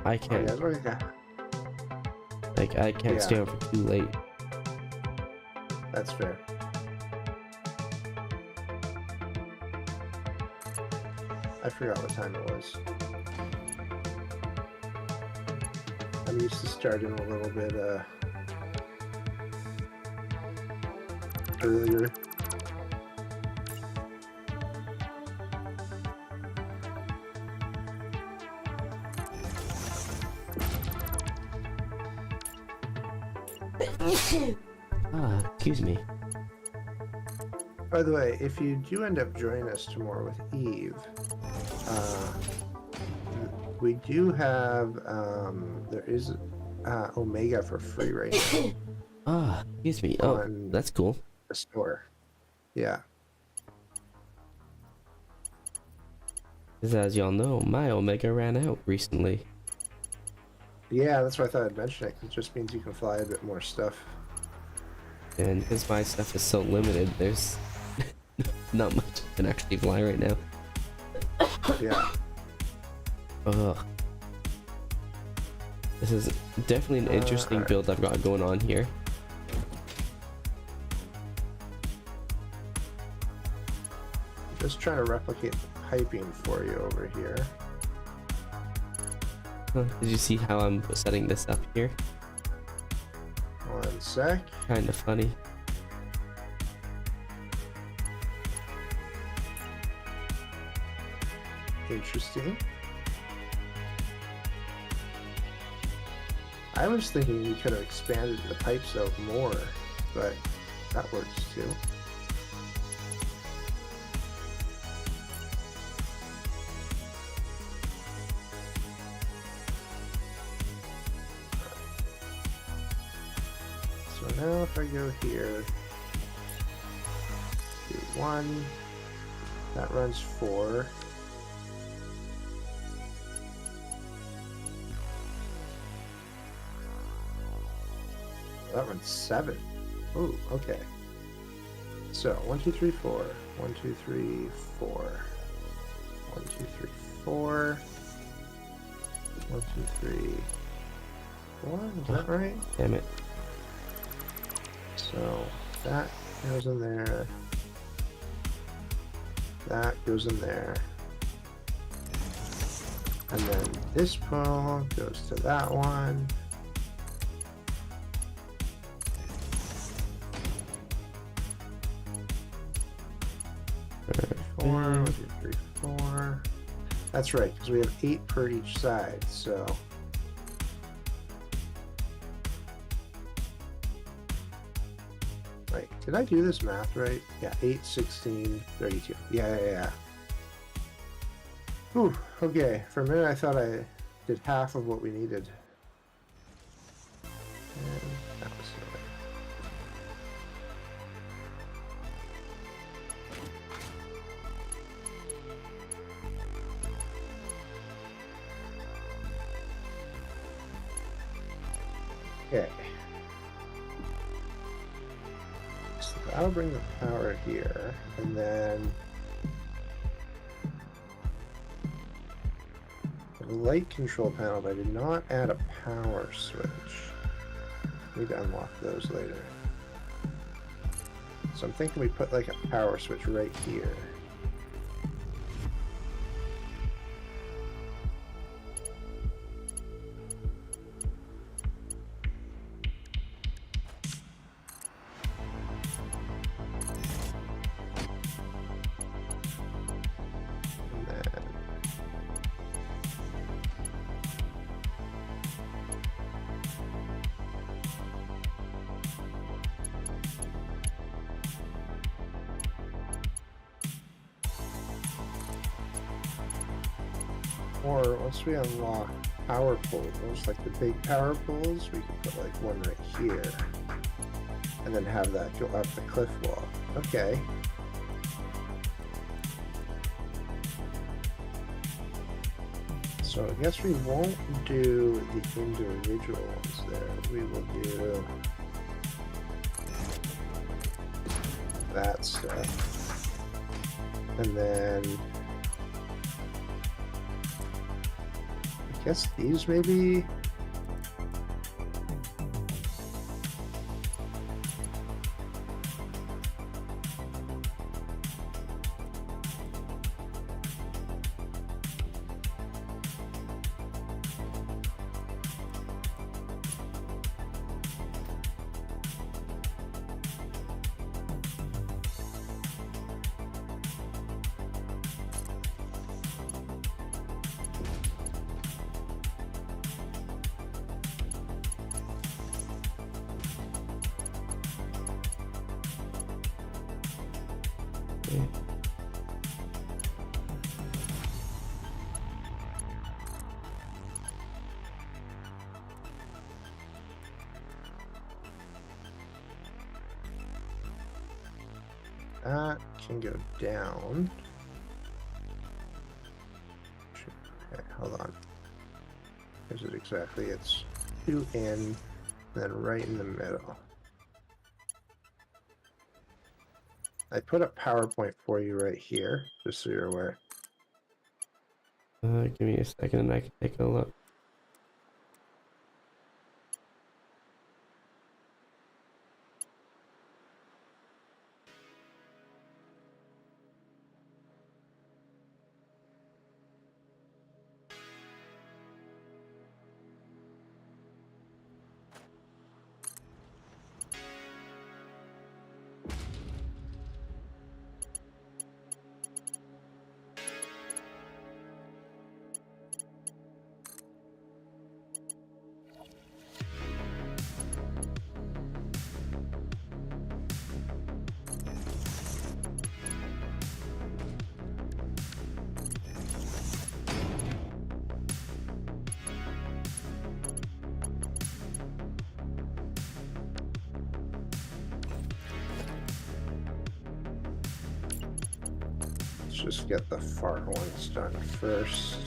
I can't. Oh, yeah. Like I can't stay on for too late. That's fair. I forgot what time it was. I'm used to starting a little bit earlier. Excuse me. By the way, if you do end up joining us tomorrow with Eve, we do have, there is Omega for free right now. Excuse me. Oh, that's cool. The store. Yeah. Because as y'all know, my Omega ran out recently. Yeah, that's why I thought I'd mention it, 'cause it just means you can fly a bit more stuff. And because my stuff is so limited, there's not much I can actually fly right now. Yeah. Ugh. This is definitely an interesting build I've got going on here. Just trying to replicate the piping for you over here. Did you see how I'm setting this up here? 1 sec. Kind of funny. Interesting. I was thinking we could have expanded the pipes out more, but that works too. So now if I go here, do 1, that runs 4. That runs 7. Ooh, okay. So 1, 2, 3, 4. 1, 2, 3, 4. 1, 2, 3, 4. 1, 2, 3, 4. Is that right? Damn it. So that goes in there. That goes in there. And then this pull goes to that one. 4, 1, 2, 3, 4. That's right, because we have 8 per each side, so. Right, did I do this math right? Yeah, 8, 16, 32. Yeah. Whew, okay, for a minute I thought I did half of what we needed. And that was silly. Okay, that'll bring the power here, and then the light control panel, but I did not add a power switch. Need to unlock those later. So I'm thinking we put like a power switch right here. Or once we unlock power poles, like the big power poles, we can put like one right here. And then have that go up the cliff wall. Okay. So I guess we won't do the individual ones there. We will do that stuff. And then I guess these maybe. That can go down. Okay, hold on. Here's it exactly. It's 2 in, then right in the middle. I put a PowerPoint for you right here, just so you're aware. Give me a second and I can take a look. Just get the far ones done first.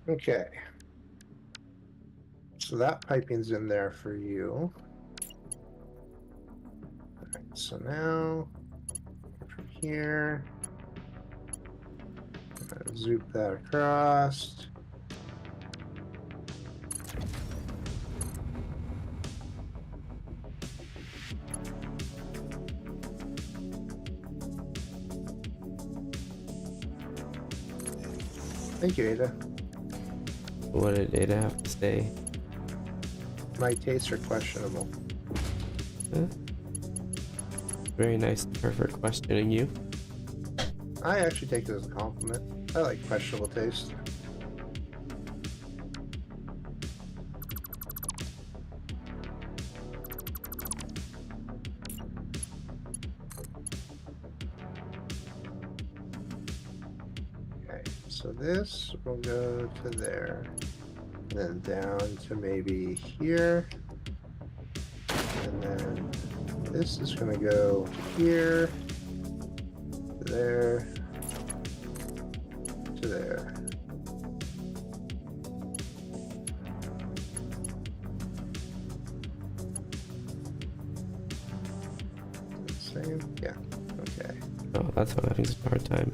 Okay. So that piping's in there for you. Alright, so now from here, zoop that across. Thank you, Ada. What did Ada have to say? My tastes are questionable. Huh? Very nice of her for questioning you. I actually take it as a compliment. I like questionable taste. Okay, so this will go to there. And then down to maybe here. And then this is going to go here, to there, to there. Same? Yeah. Okay. Oh, that's what I'm having such a hard time.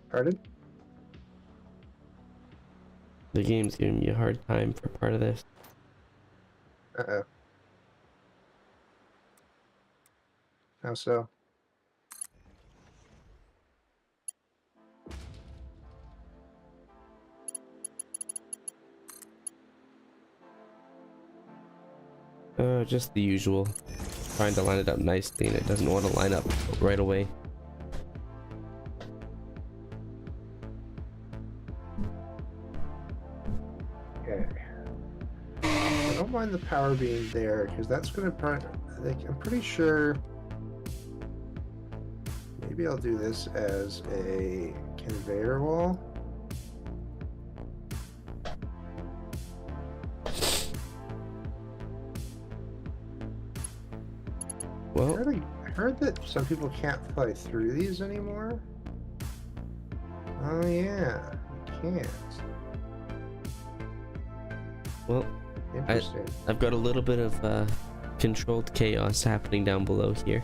Pardon? The game's giving me a hard time for part of this. Uh-oh. How so? Just the usual. Trying to line it up nicely and it doesn't want to line up right away. Okay. I don't mind the power being there because that's going to like, I'm pretty sure maybe I'll do this as a conveyor wall. Well, I heard that some people can't fly through these anymore. Oh yeah, you can't. well, Interesting. I've got a little bit of controlled chaos happening down below here.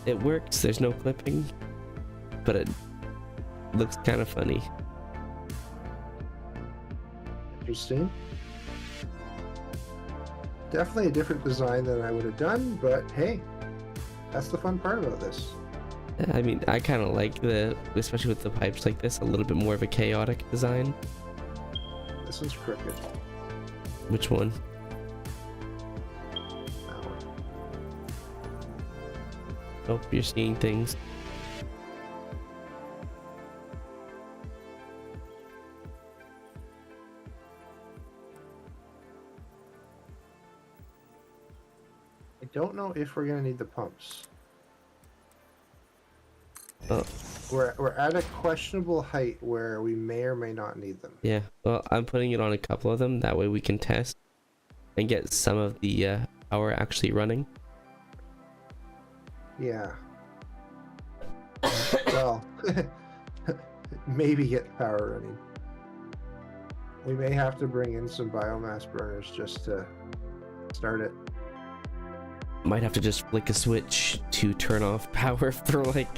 It works, there's no clipping, but it looks kind of funny. Interesting. Definitely a different design than I would have done, but hey, that's the fun part about this. I mean, I kind of like especially with the pipes like this, a little bit more of a chaotic design. This is crooked. Which one? That one. Oh, you're seeing things. I don't know if we're gonna need the pumps. Oh. We're at a questionable height where we may or may not need them. Yeah, well, I'm putting it on a couple of them. That way we can test and get some of the power actually running. Yeah. Well, maybe get the power running. We may have to bring in some biomass burners just to start it. Might have to just flick a switch to turn off power for like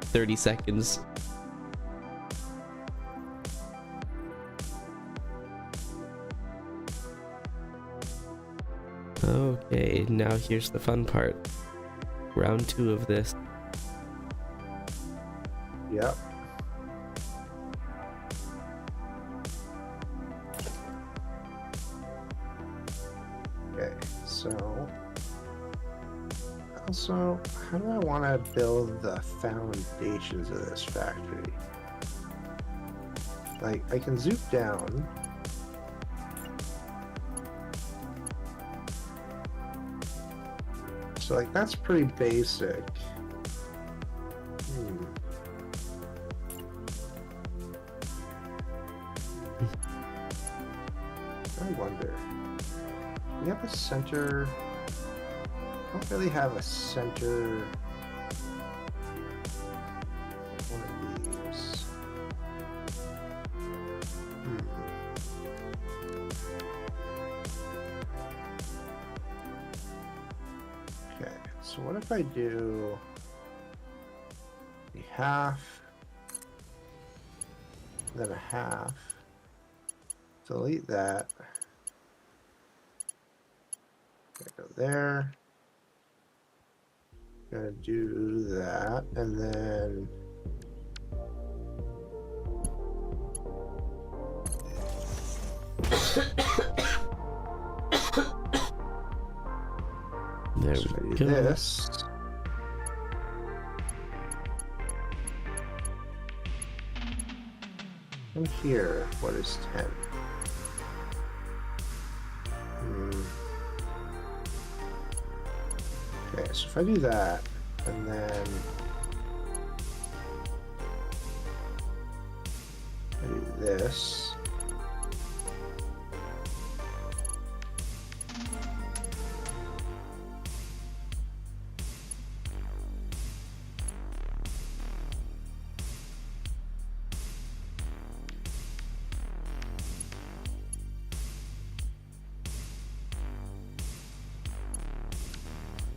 30 seconds. Okay, now here's the fun part. Round 2 of this. Yep. Okay, so also, how do I want to build the foundations of this factory? Like, I can zoom down. So, like, that's pretty basic. I wonder. We have a center. I don't really have a center. One of these. Okay, so what if I do a half, then a half, delete that, Go there. Gonna do that, and then There we go. this. And here, what is 10? Okay, so if I do that, and then I do this.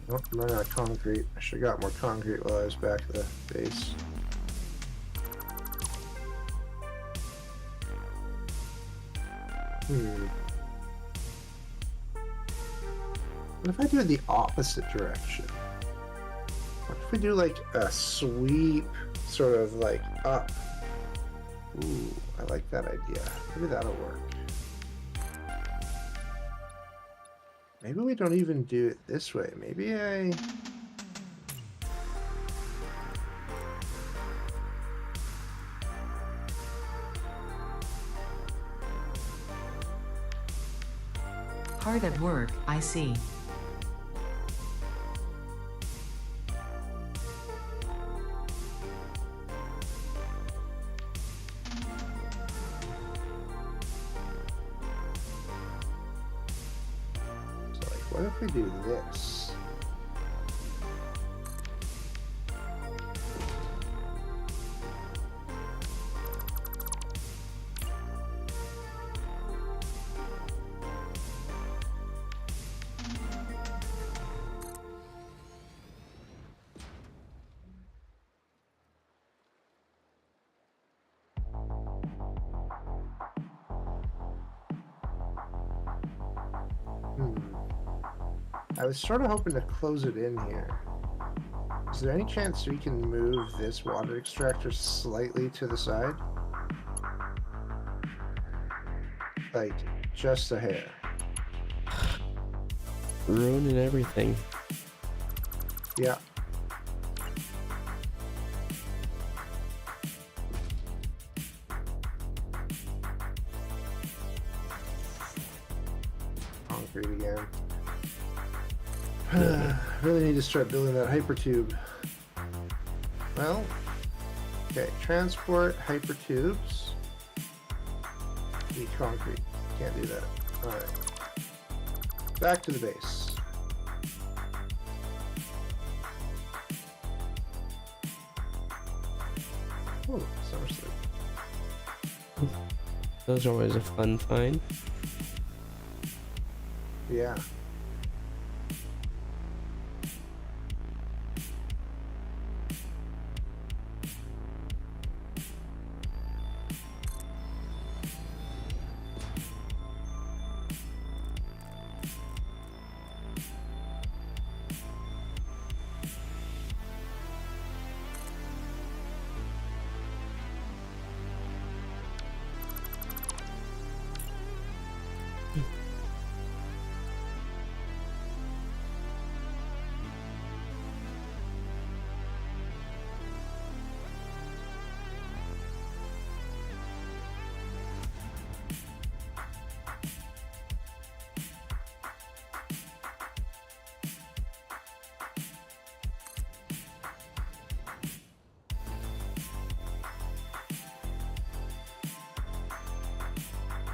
Nope, I'm running out of concrete. I should have got more concrete while I was back at the base. What if I do it the opposite direction? What if we do like a sweep, sort of like up? Ooh, I like that idea. Maybe that'll work. Maybe we don't even do it this way. Maybe I... Hard at work, I see. What if we do this? I was sort of hoping to close it in here. Is there any chance we can move this water extractor slightly to the side? Like, just a hair. Ruining everything. Yeah. Concrete again. Really need to start building that hypertube. Well, okay, transport hypertubes. Need concrete. Can't do that. Alright. Back to the base. Oh, summer sleep. Those are always a fun find. Yeah.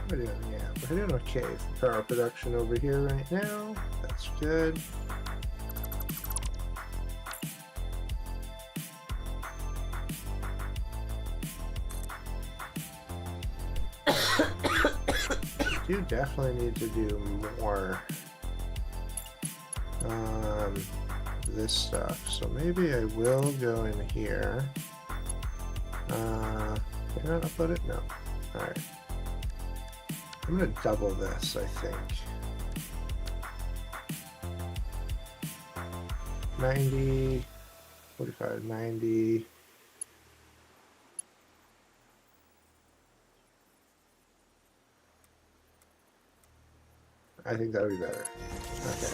We're doing, yeah, we're doing okay for power production over here right now. That's good. Do definitely need to do more this stuff. So maybe I will go in here. Did I not upload it? No. Alright. I'm gonna double this, I think. 90, 45, 90. I think that would be better. Okay.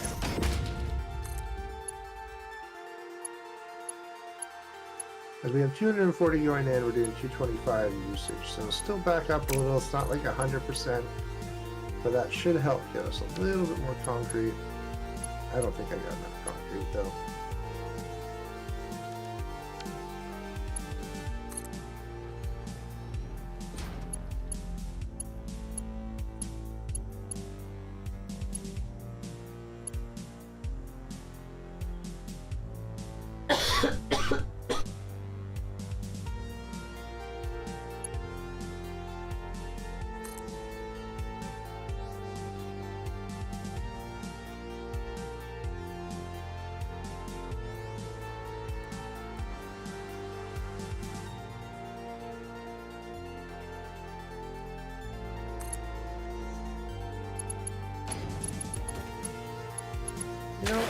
As we have 240 going in, we're doing 225 usage. So still back up a little. It's not like 100%, but that should help get us a little bit more concrete. I don't think I got enough concrete though. You know,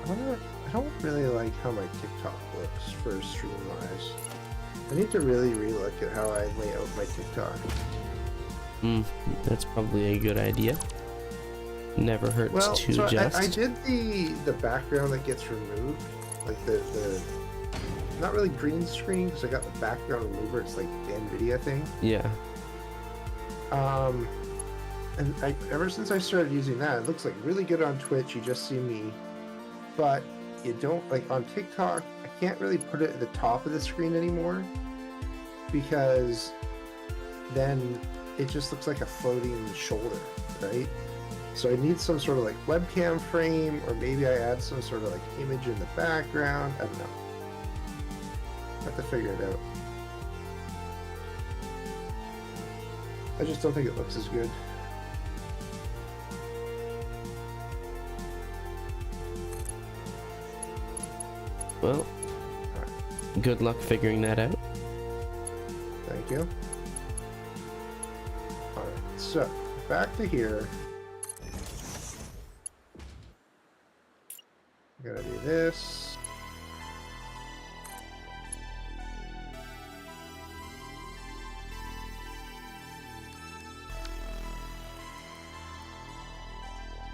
I don't really like how my TikTok looks for stream-wise. I need to really relook at how I lay out my TikTok. That's probably a good idea. Never hurts to adjust. I did the background that gets removed, like the not really green screen, because I got the background remover. It's like the NVIDIA thing. Yeah. And ever since I started using that, it looks like really good on Twitch. You just see me, but you don't, like on TikTok, I can't really put it at the top of the screen anymore because then it just looks like a floating shoulder, right? So I need some sort of like webcam frame, or maybe I add some sort of like image in the background. I don't know. I have to figure it out. I just don't think it looks as good. Well, good luck figuring that out. Thank you. Alright, so back to here. I gotta do this.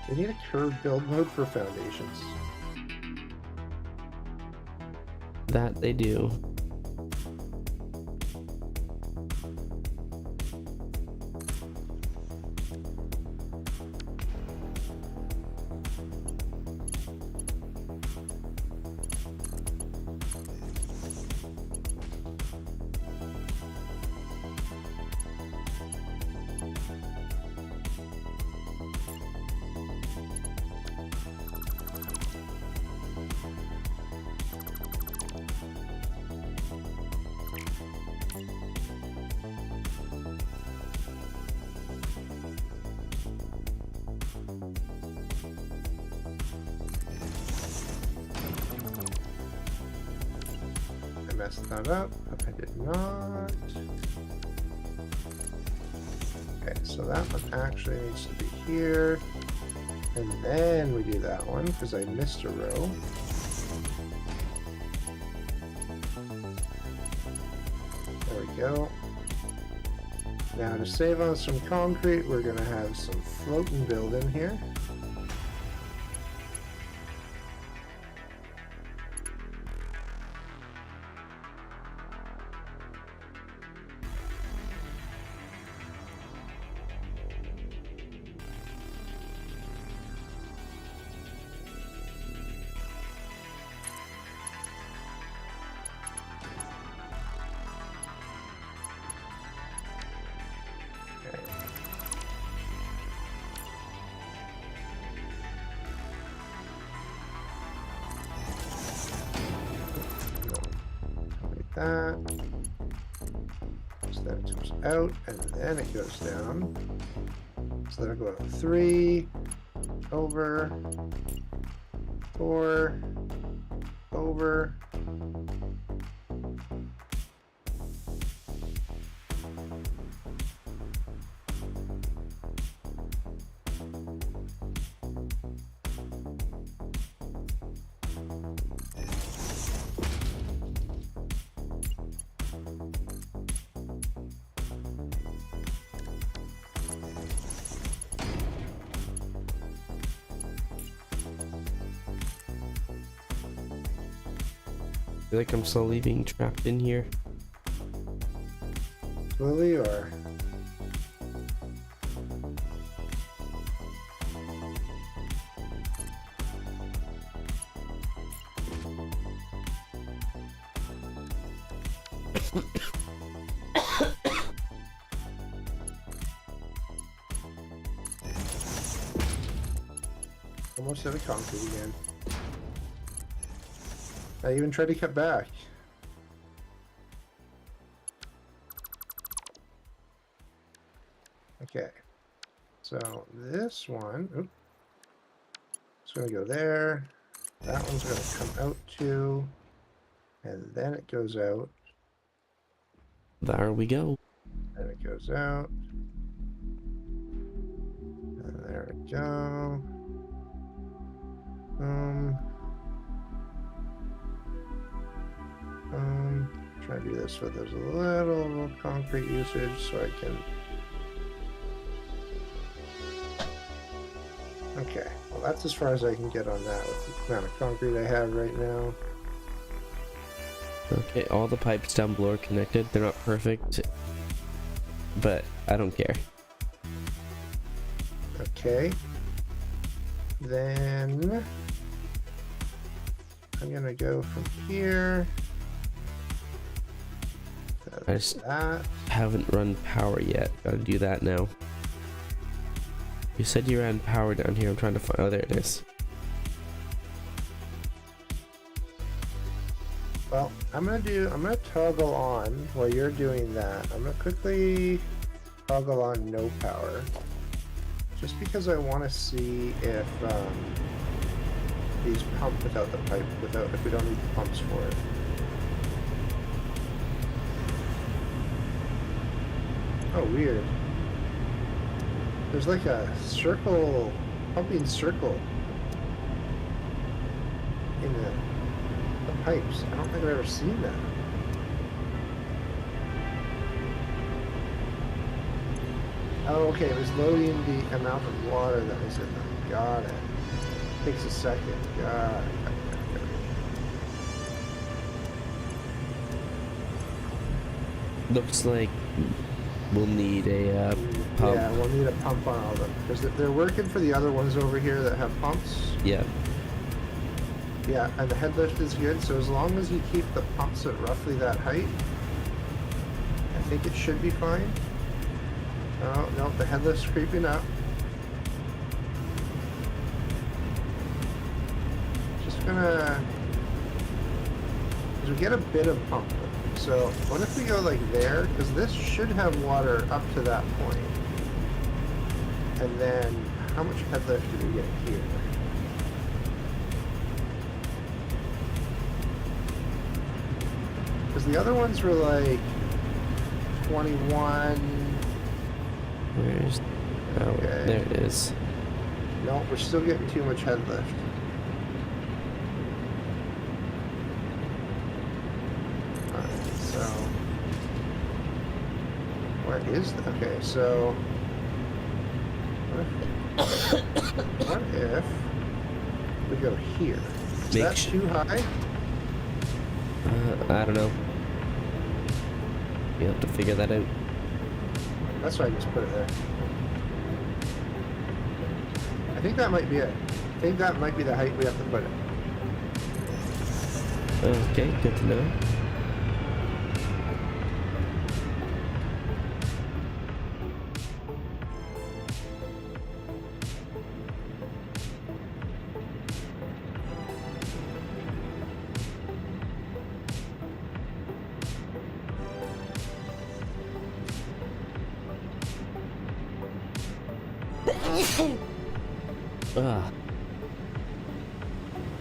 I need a curved build mode for foundations. That they do. Messed that up. I did not. Okay, so that one actually needs to be here. And then we do that one because I missed a row. There we go. Now to save on some concrete, we're going to have some floating building here. That. So then it comes out and then it goes down. So then it'll go 3 over 4 over. feel like I'm slowly being trapped in here. Slowly or? Almost out of concrete again. I even tried to cut back. Okay. So this one, oops, it's gonna go there. That one's gonna come out too. And then it goes out. There we go. And it goes out. And there we go. Try to do this with there's a little concrete usage so I can. Okay, well that's as far as I can get on that with the amount of concrete I have right now. Okay, all the pipes down below are connected. They're not perfect, but I don't care. Okay. Then I'm gonna go from here. I just that. haven't run power yet. Gotta do that now. You said you ran power down here. I'm trying to find. Oh, there it is. Well, I'm gonna toggle on while you're doing that. I'm gonna quickly toggle on no power. Just because I want to see if these pump without the pipe, if we don't need the pumps for it. Oh, weird. There's like a circle, pumping circle in the pipes. I don't think I've ever seen that. Oh, okay, it was loading the amount of water that was in them. Got it. Takes a second. Got it. Looks like we'll need a pump. Yeah, we'll need a pump on all of them. Because they're working for the other ones over here that have pumps. Yeah. Yeah, and the head lift is good, so as long as you keep the pumps at roughly that height, I think it should be fine. Oh, no, the head lift's creeping up. Just gonna... Because we get a bit of pump. So, what if we go like there? Because this should have water up to that point. And then, how much head lift do we get here? Because the other ones were like 21. Where's... Oh, Okay. there it is. No, we're still getting too much head lift. Alright, so... What is that? Okay, so... What if we go here? Is Make that sh- too high? I don't know. You'll have to figure that out. That's why I just put it there. I think that might be it. I think that might be the height we have to put it. Okay, good to know. Ah.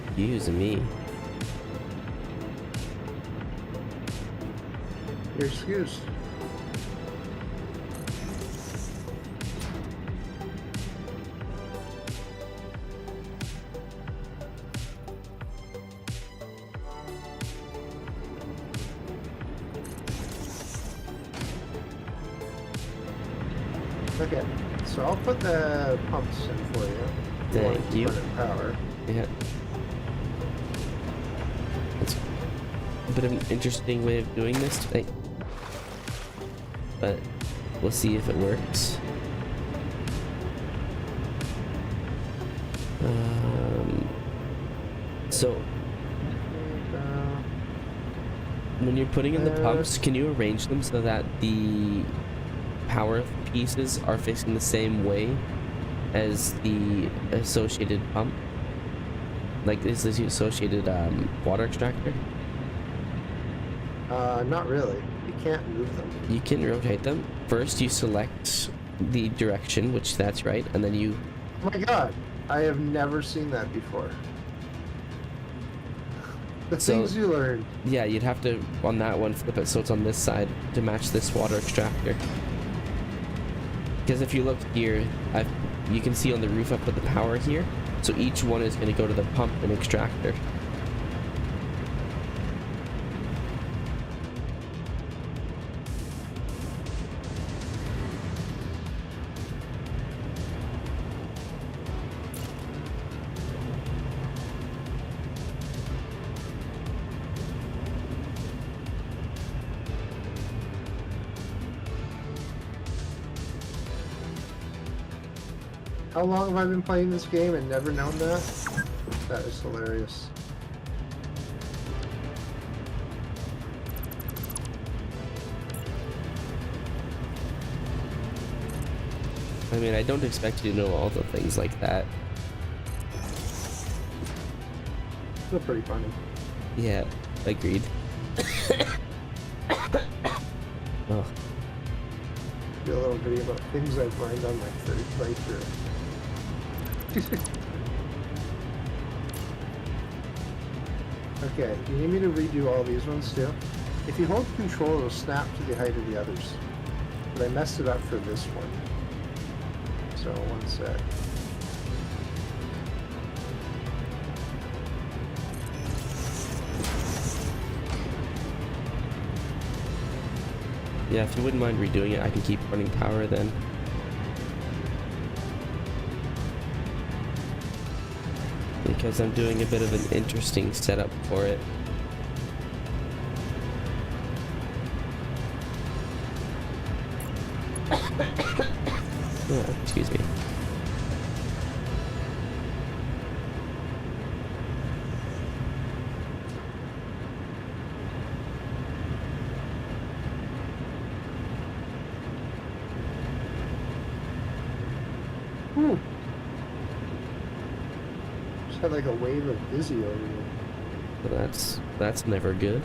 Excuse me. You're excused. Okay, so I'll put the pumps in for you. Thank want to you. keep running power. Yeah. It's a bit of an interesting way of doing this today, but we'll see if it works. So when you're putting in the pumps, can you arrange them so that the power pieces are facing the same way as the associated pump? Like, is this the associated water extractor? Not really. You can't move them. You can rotate them. First, you select the direction, which that's right, and then you... Oh my god! I have never seen that before. The things you learn. Yeah, you'd have to, on that one, flip it so it's on this side to match this water extractor. Because if you look here, you can see on the roof I put the power here. So each one is going to go to the pump and extractor. How long have I been playing this game and never known that? That is hilarious. I mean, I don't expect you to know all the things like that. Still pretty funny. Yeah, agreed. Oh. Do a little video about things I've learned on my third playthrough. Okay, you need me to redo all these ones too? If you hold control, it'll snap to the height of the others. But I messed it up for this one. So, one sec. Yeah, if you wouldn't mind redoing it, I can keep running power then. Because I'm doing a bit of an interesting setup for it. Oh, excuse me. Whew. Just had like a wave of dizzy over me. Well, that's never good.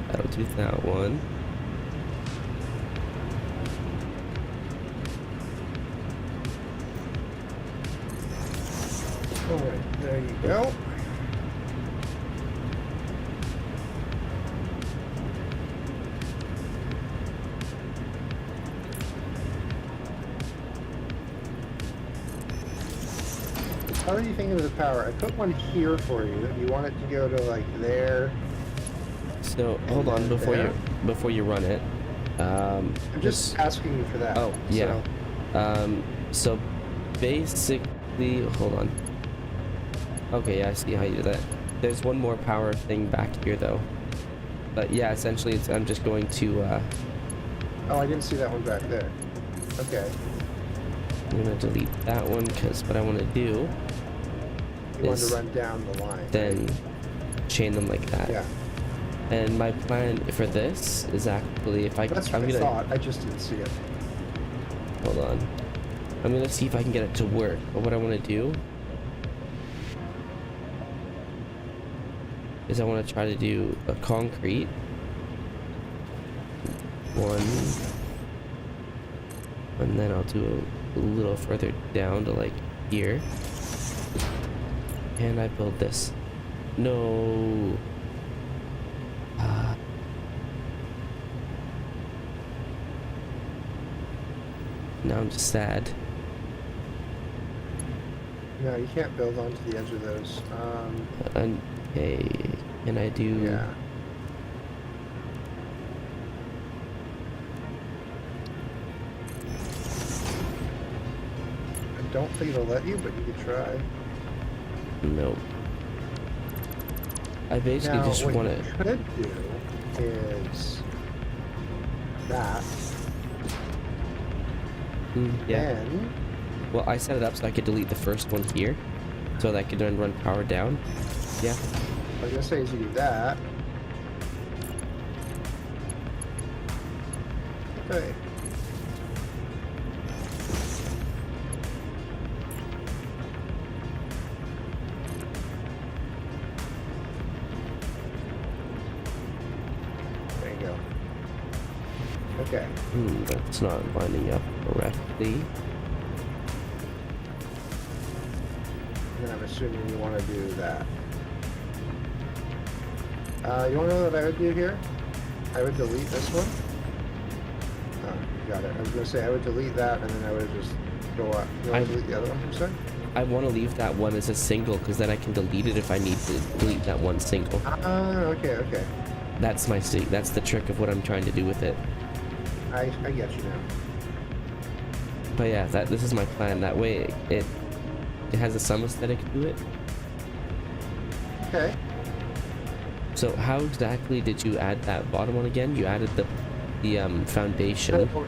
That'll do that one. Alright, there you go. How are you thinking of the power? I put one here for you. You want it to go to like there. So hold on before you run it. I'm just asking you for that. Oh yeah. So basically, hold on. Okay, yeah, I see how you do that. There's one more power thing back here though. But yeah, essentially, I'm just going to. Oh, I didn't see that one back there. Okay. I'm gonna delete that one because what I want to do. You want to run down the line. Then chain them like that. Yeah. And my plan for this is actually if That's what I thought. I just didn't see it. Hold on. I'm gonna see if I can get it to work. But what I want to do is I want to try to do a concrete one, and then I'll do a little further down to like here. And I build this. No. Now I'm just sad. No, you can't build onto the edge of those. Okay, can I do? Yeah. I don't don't think it'll let you, but you could try. Nope. I basically Now, just what want you to. could do is that. Yeah. And Well, I set it up so I could delete the first one here, so that I could then run power down. Yeah. I was gonna say is you do that. Okay. There you go. Okay. That's not lining up correctly. And I'm assuming you want to do that. You want to know what I would do here? I would delete this one. Got it. I was going to say I would delete that and then I would just go up. You want to delete the other one for a second? I want to leave that one as a single because then I can delete it if I need to delete that one single. Okay, okay. That's that's the trick of what I'm trying to do with it. I get you now. But yeah, this is my plan. That way it has a some aesthetic to it. Okay. So how exactly did you add that bottom one again? You added the foundation. So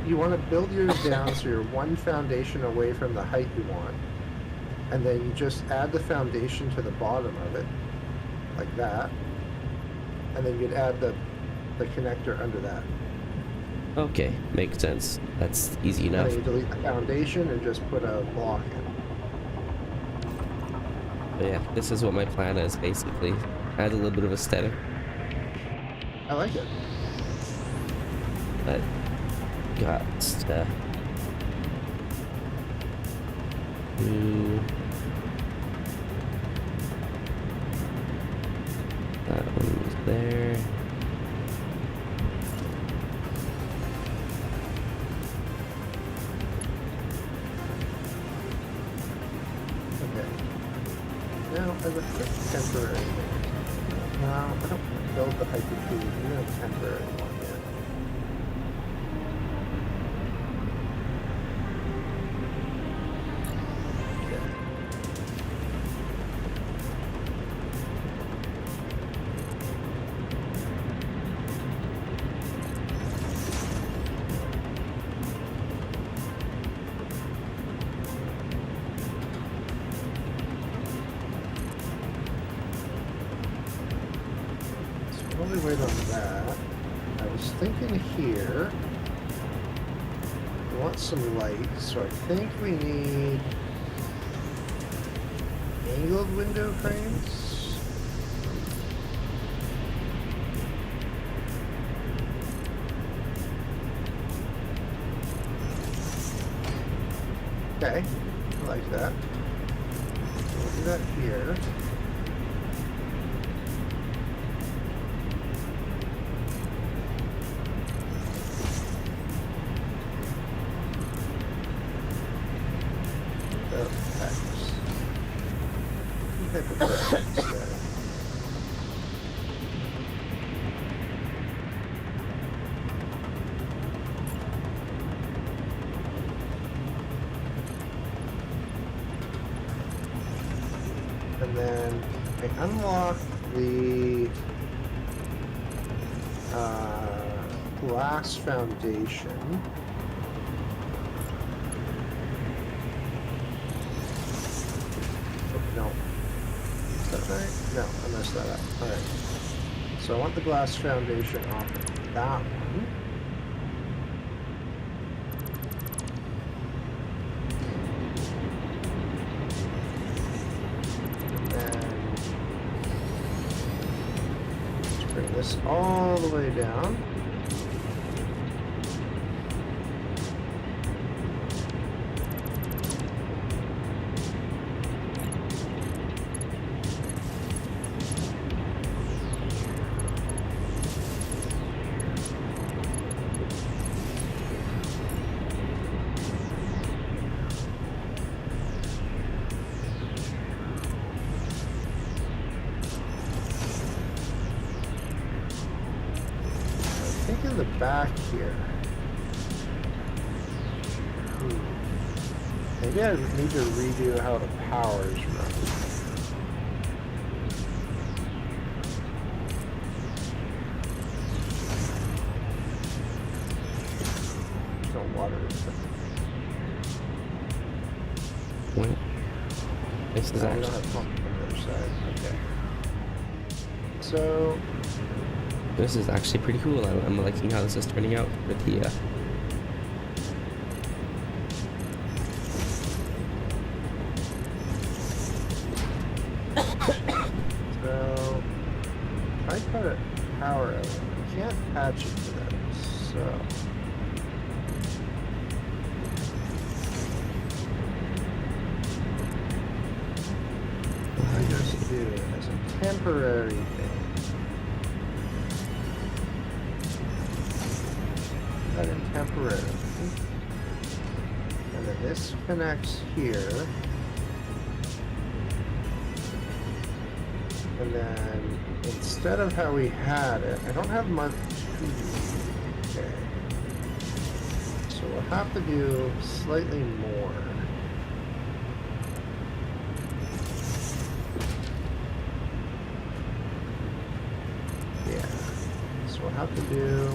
you want to build yours down so you're one foundation away from the height you want. And then you just add the foundation to the bottom of it. Like that. And then you'd add the connector under that. Okay, makes sense. That's easy enough. And then you delete the foundation and just put a block in. But yeah, this is what my plan is basically. Add a little bit of aesthetic. I like it. But got to do that one's there. Okay. Now, as a quick temporary thing. No, I don't want to build the hyper-cube. I'm going to temporary one here. While we wait on that, I was thinking here, we want some light, so I think we need angled window frames. Okay, I like that. We'll do that here. And then I unlock the glass foundation. Oh, no. Is that right? No, I messed that up. Alright. So I want the glass foundation off of that one. Bring this all the way down. In the back here. Maybe I need to redo how the powers run. There's no water. What? This is We don't actually have pump on the other side. Okay. So, this is actually pretty cool. I'm liking how this is turning out with the so I put a power out. I can't patch it to that. So. I just do it as a temporary thing. That in temporary. And then this connects here. And then instead of how we had it, I don't have Mark II. Okay. So we'll have to do slightly more. Yeah. So we'll have to do.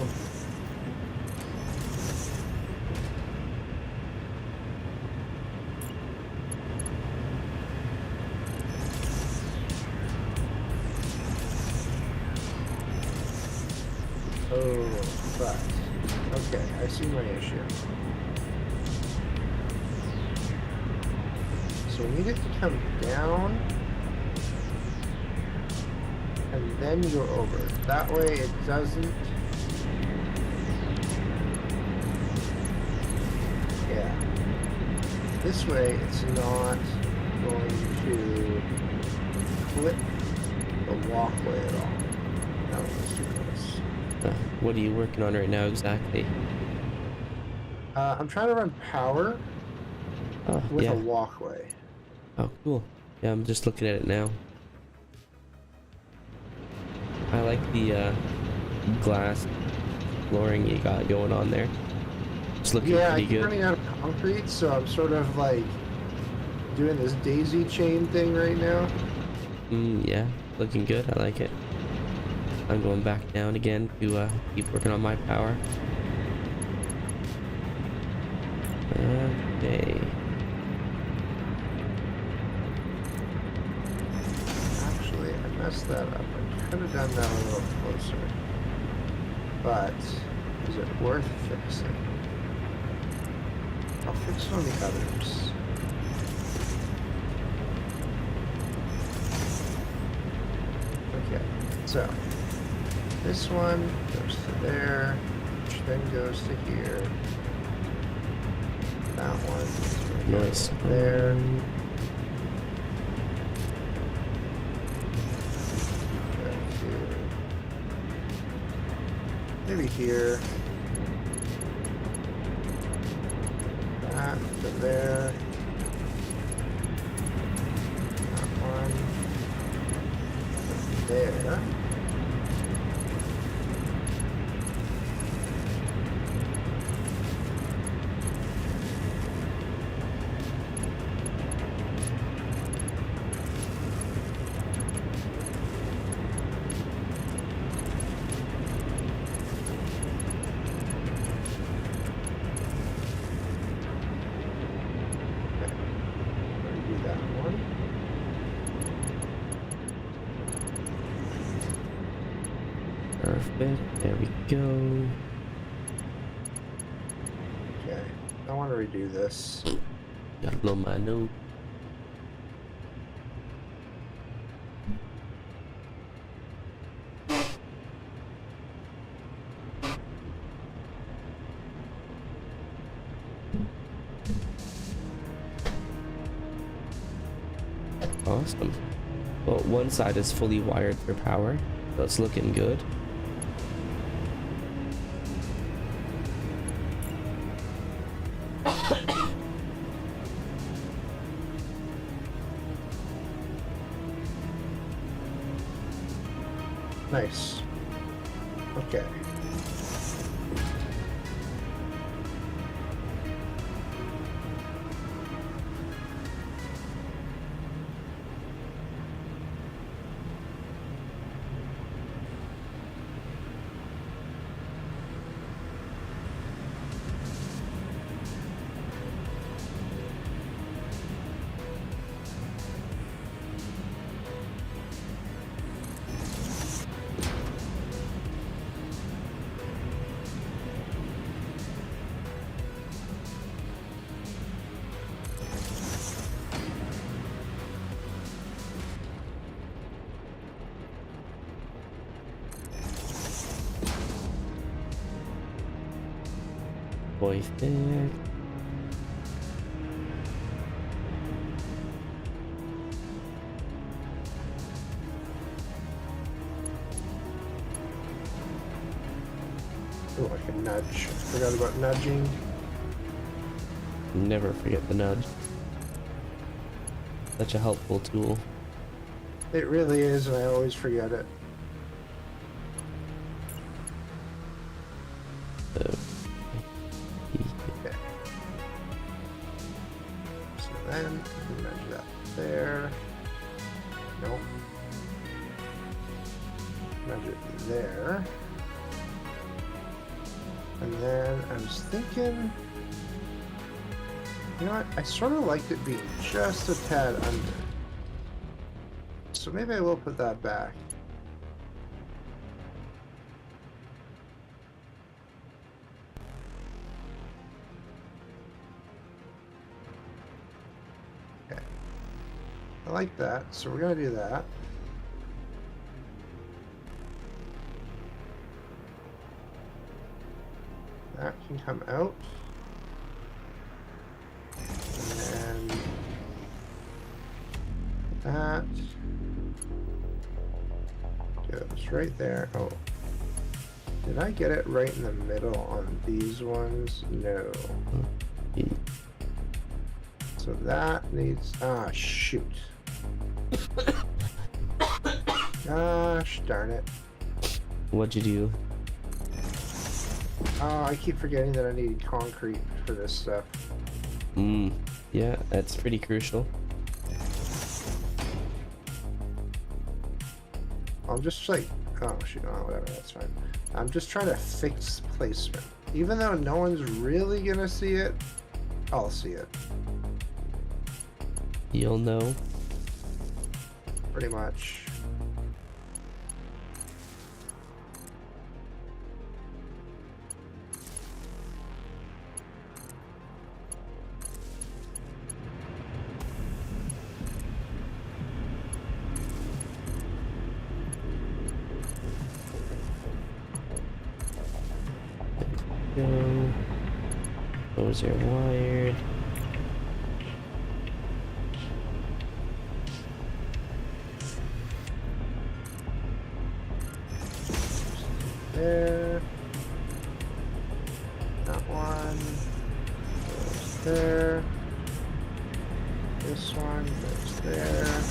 Oh, but okay, I see my issue. So we need it to come down, and then go over. That way it doesn't. Yeah. This way it's not going to clip the walkway at all. No, let's do this. what are you working on right now exactly? I'm trying to run power Oh, with yeah. a walkway. Oh, cool. Yeah, I'm just looking at it now. I like the glass flooring you got going on there. It's looking Yeah, I pretty keep good. running out of concrete, so I'm sort of like doing this daisy chain thing right now. Yeah, looking good. I like it. I'm going back down again to keep working on my power. Okay. Actually, I messed that up. I could have done that a little closer. But is it worth fixing? I'll fix it on the others. Okay, so this one goes to there, which then goes to here. That one goes Nice. to there. Maybe here. That to there. That one. To there. Do that one. Perfect. There we go. Okay. I want to redo this. Gotta blow my nose. Awesome. Well, one side is fully wired for power, so it's looking good. Nice. Okay. Perfect. Oh, I can nudge. Forgot about nudging. Never forget the nudge. Such a helpful tool. It really is, and I always forget it. So, Okay. So then we can nudge that there. Nope. Nudge it there. And then I was thinking, you know what? I sort of liked it being just a tad under. So maybe I will put that back. Okay. I like that, so we're gonna do that. That can come out. And then that goes right there. Oh. Did I get it right in the middle on these ones? No. So that needs... Ah, shoot. Gosh darn it. what'd you do? Oh, I keep forgetting that I need concrete for this stuff. Yeah, that's pretty crucial. I'm just like... Oh, shoot. Oh, whatever. That's fine. I'm just trying to fix placement. Even though no one's really gonna see it, I'll see it. You'll know. Pretty much. Go. Those are wired. There. That one goes there. This one goes there.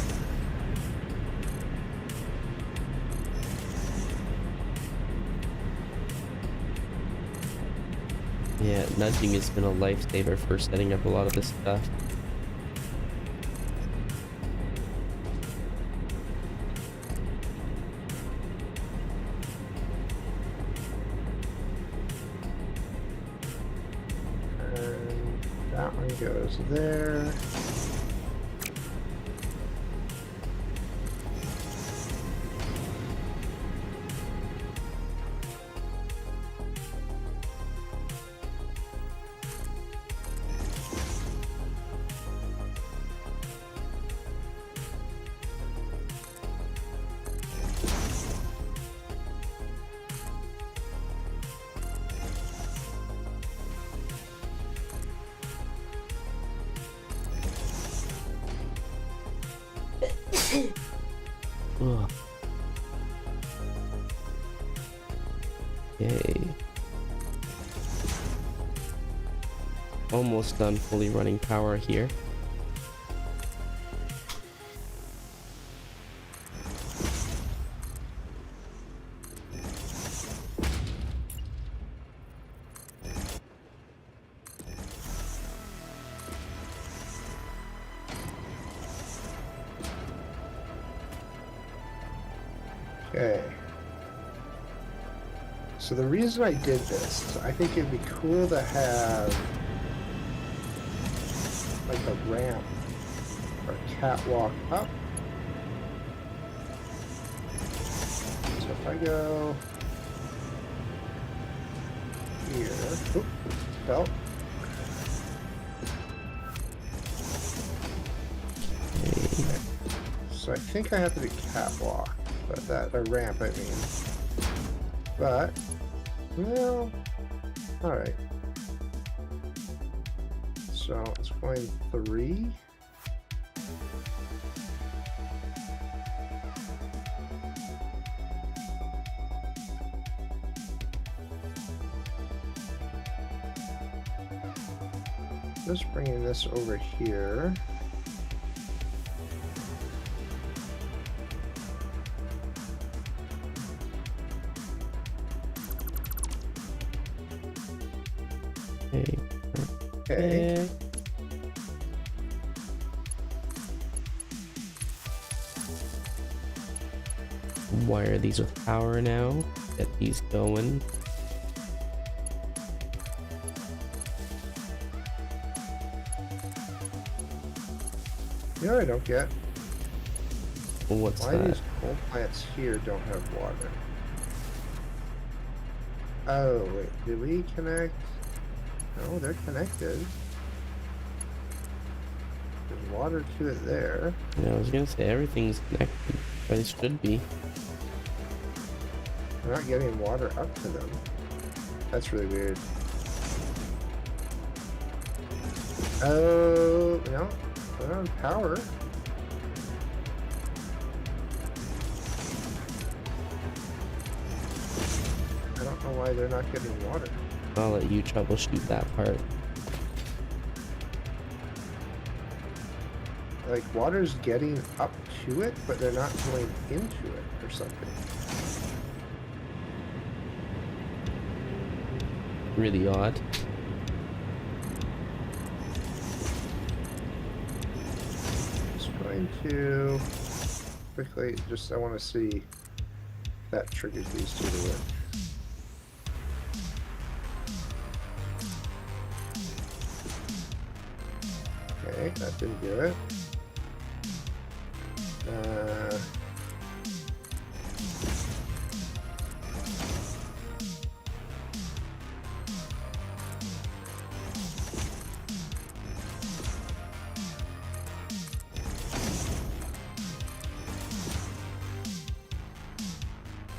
Yeah, nudging has been a lifesaver for setting up a lot of this stuff. And that one goes there. Ugh. Okay. Almost done fully running power here. Okay. So the reason I did this is I think it'd be cool to have like a ramp or a catwalk up. So if I go here, oop, fell. Okay. So I think I have to do catwalk. But that, a ramp, I mean. But, well, alright. So it's going 3. Just bringing this over here. Okay. Okay. Wire these with power now. Get these going. You know what I don't get? What's Why that? these coal plants here don't have water? Oh, wait. Did we connect? No, they're connected. There's water to it there. Yeah, I was gonna say everything's connected, but it should be. We're not getting water up to them. That's really weird. Oh, no. They're on power. I don't know why they're not getting water. I'll let you troubleshoot that part. Like, water's getting up to it, but they're not going into it or something. Really odd. Just going to quickly, I want to see if that triggers these two to work. Okay, that didn't do it.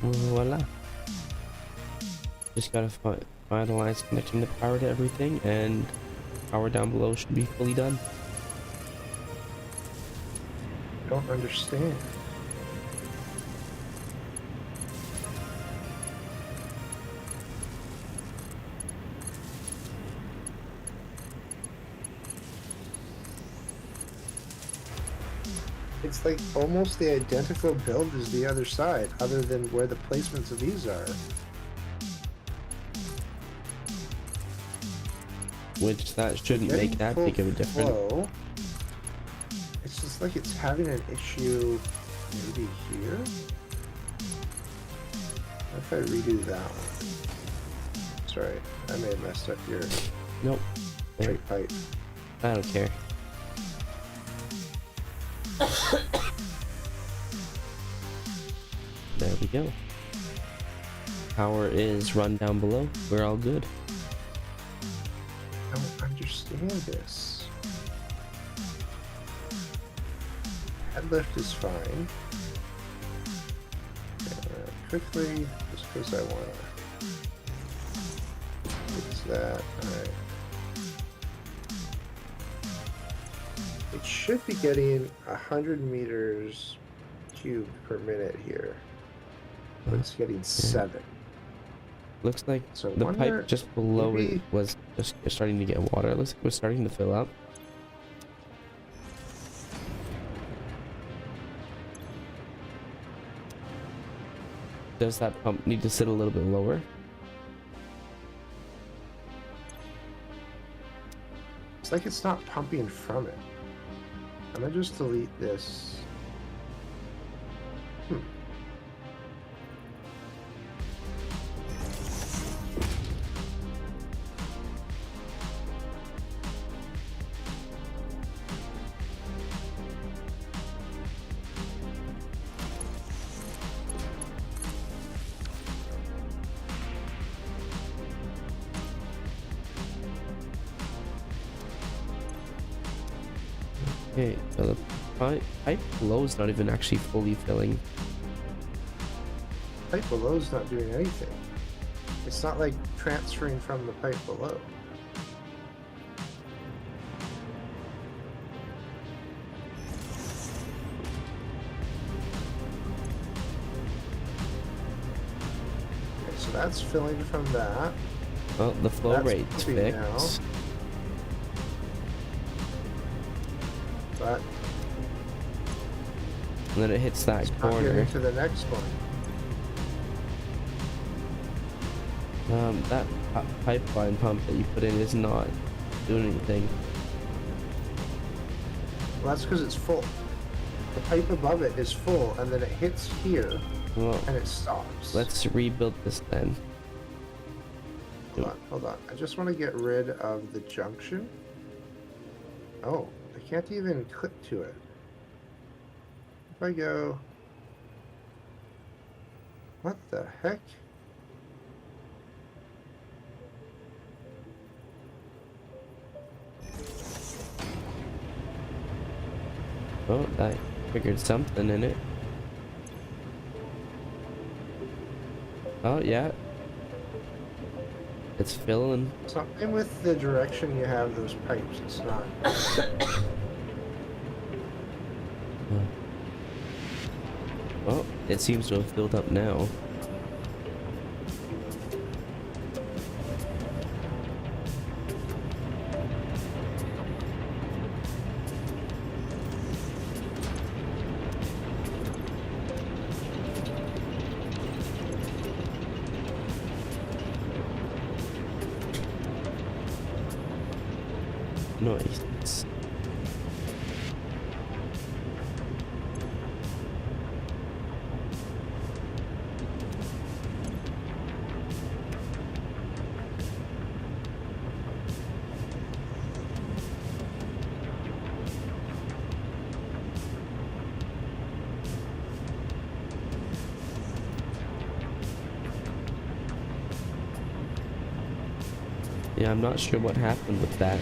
Voila. Just gotta finalize connecting the power to everything, and power down below should be fully done. Don't understand. It's like almost the identical build as the other side, other than where the placements of these are. Which that shouldn't make that big of a difference. Flow. It's just like it's having an issue maybe here. What if I redo that one? Sorry, I may have messed up your Nope. straight pipe. I don't care. There we go. Power is run down below. We're all good. I don't understand this. Headlift is fine. Quickly, just because I want to fix that. Alright. It should be getting 100 meters cubed per minute here. But it's getting 7. Looks like So the wonder pipe just below maybe- it was just starting to get water. It looks like it was starting to fill up. Does that pump need to sit a little bit lower? It's like it's not pumping from it. I'm gonna just delete this. Okay, so the pipe below is not even actually fully filling. Pipe below is not doing anything. It's not like transferring from the pipe below. so that's filling from that. Well, the flow That's rate's pumping fixed. now. But And then it hits that it's not corner. getting to the next one. That pipeline pump that you put in is not doing anything. Well, that's because it's full. The pipe above it is full, and then it hits here, Well, and it stops. let's rebuild this then. Hold on. I just want to get rid of the junction. Oh, I can't even click to it. If I go... What the heck? Oh, that triggered something in it. Oh, yeah. It's filling. Something with the direction you have those pipes. It's not... Oh, it seems to have filled up now. Nice. Yeah, I'm not sure what happened with that.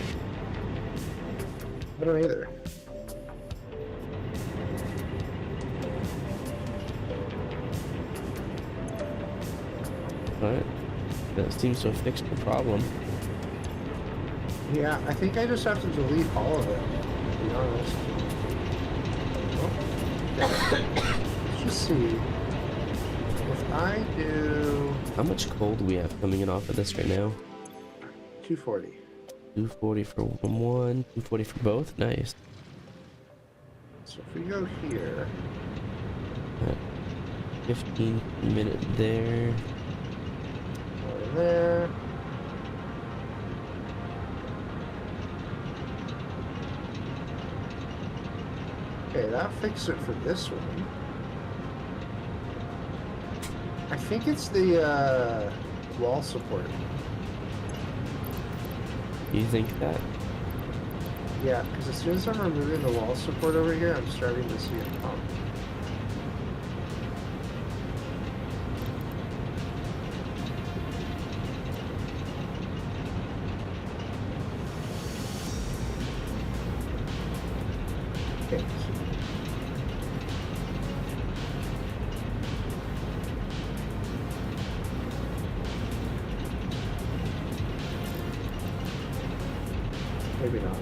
I don't either. But that seems to have fixed the problem. Yeah, I think I just have to delete all of it, to be honest. Oh. Let's just see. If I do... How much coal do we have coming in off of this right now? 240. 240 for one, 240 for both. Nice. So if we go here... 15-minute there. Over there. Okay, that fixed it for this one. I think it's the wall support. You think that? Yeah, because as soon as I'm removing the wall support over here, I'm starting to see it pump. Okay. Maybe not.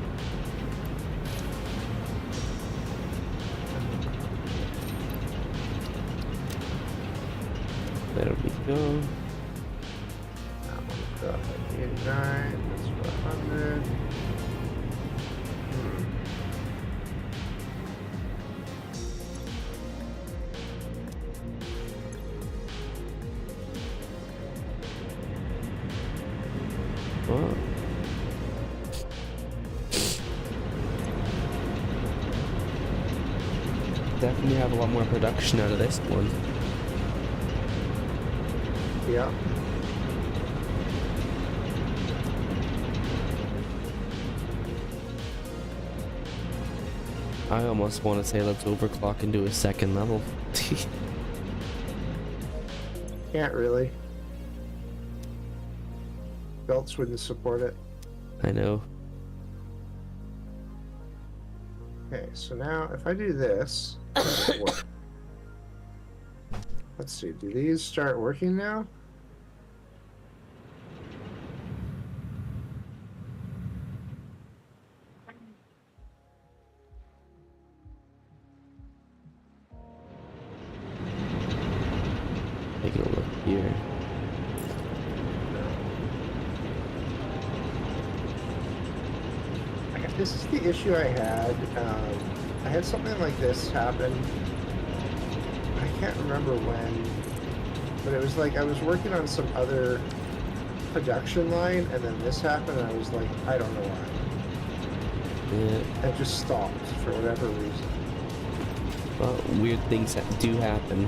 There we go. That one's got like 89, that's 100. Well, definitely have a lot more production out of this one. Yeah. I almost want to say let's overclock and do a second level. Can't really. Belts wouldn't support it. I know. Okay, so now if I do this, does it work? Let's see, do these start working now? Taking a look here. This is the issue I had. I had something like this happen. I can't remember when, but it was like I was working on some other production line, and then this happened, and I was like, I don't know why. Yeah. It just stopped for whatever reason. Well, weird things that do happen.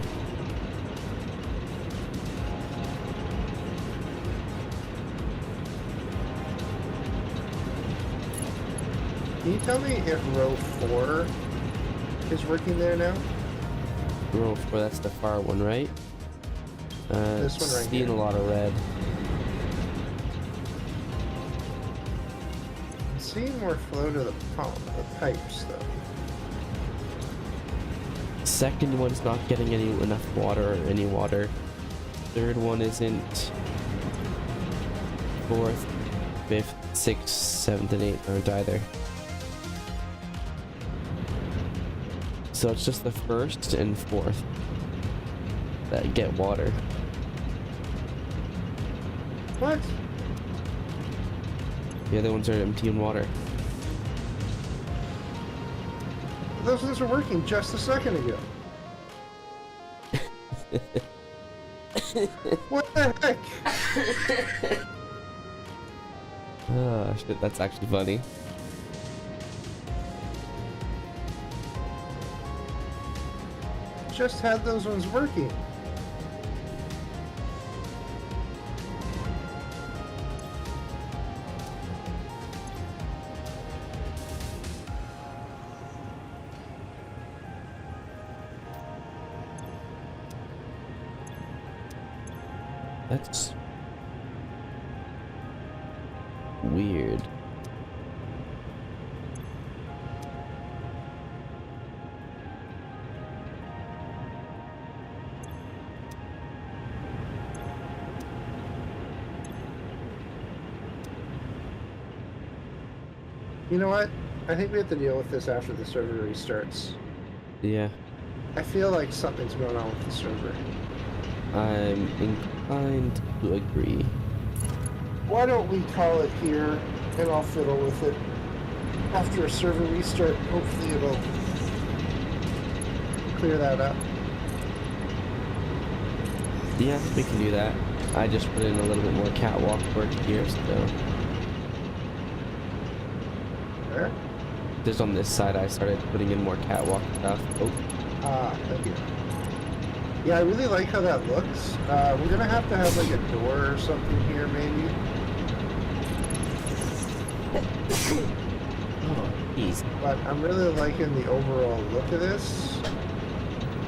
Can you tell me if row 4 is working there now? Row 4, that's the far one, right? This one right seeing here. a lot of red. I'm seeing more flow to the pump, the pipes, though. Second one's not getting enough water or any water. Third one isn't. Fourth, fifth, sixth, seventh, and eighth aren't either. So it's just the first and fourth that get water. What? The other ones are empty in water. Those ones were working just a second ago. What the heck? Ah, shit, that's actually funny. Just had those ones working. That's weird. You know what? I think we have to deal with this after the server restarts. Yeah, I feel like something's going on with the server. I'm inclined to agree. Why don't we call it here, and I'll fiddle with it. After a server restart, hopefully it'll clear that up. Yeah, we can do that. I just put in a little bit more catwalk work here, so There? just on this side I started putting in more catwalk stuff. Oh, Thank you. Yeah, I really like how that looks. We're gonna have to have like a door or something here, maybe. oh, jeez. But I'm really liking the overall look of this.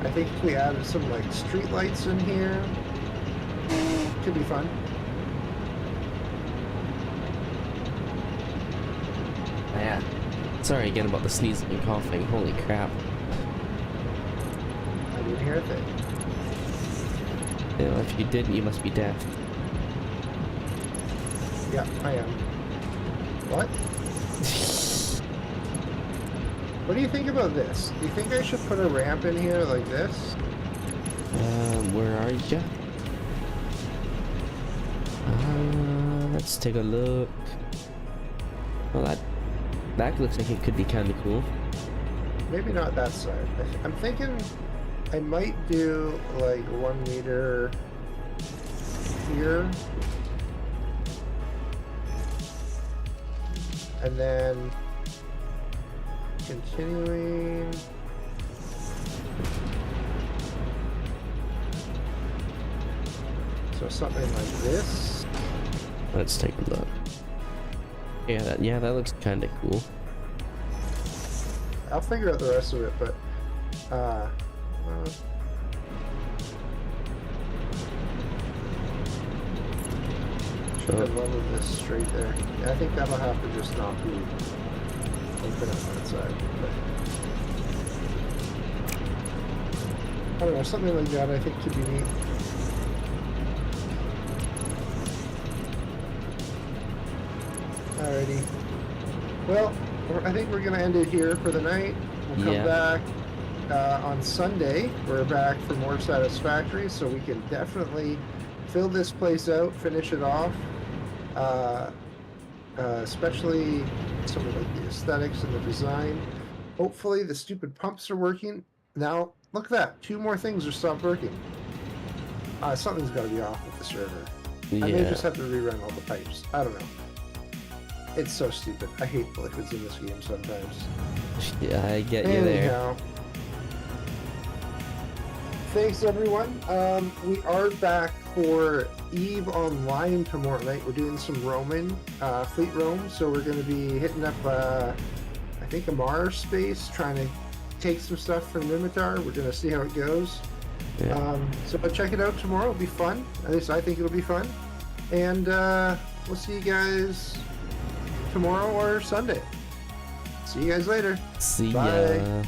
I think if we added some like street lights in here, could be fun. Yeah. Sorry again about the sneezing and coughing. Holy crap. I didn't hear a thing. You know, if you didn't, you must be deaf. Yeah, I am. What? What do you think about this? Do you think I should put a ramp in here like this? Where are you? Let's take a look. Well, that looks like it could be kind of cool. Maybe not that side. I'm thinking I might do like 1 meter here. And then continuing. So something like this. Let's take a look. Yeah, that looks kind of cool. I'll figure out the rest of it, but should have leveled this straight there. Yeah, I think that'll have to just not be open on that side. But I don't know, something like that I think could be neat. Alrighty. Well, I think we're gonna end it here for the night. We'll come back on Sunday. We're back for more Satisfactory, so we can definitely fill this place out, finish it off. especially some of like the aesthetics and the design. Hopefully the stupid pumps are working. Now, look at that. 2 more things are stopped working. Something's got to be off with the server. Yeah. I may just have to rerun all the pipes. I don't know. It's so stupid. I hate liquids in this game sometimes. Yeah, I get you there. Anyhow, thanks everyone. We are back for Eve Online tomorrow night. We're doing some roaming, fleet roam. So we're going to be hitting up, I think, a Mars space, trying to take some stuff from Mimitar. We're going to see how it goes. Yeah. So check it out tomorrow. It'll be fun. At least I think it'll be fun. And we'll see you guys tomorrow or Sunday. See you guys later. See Bye. ya.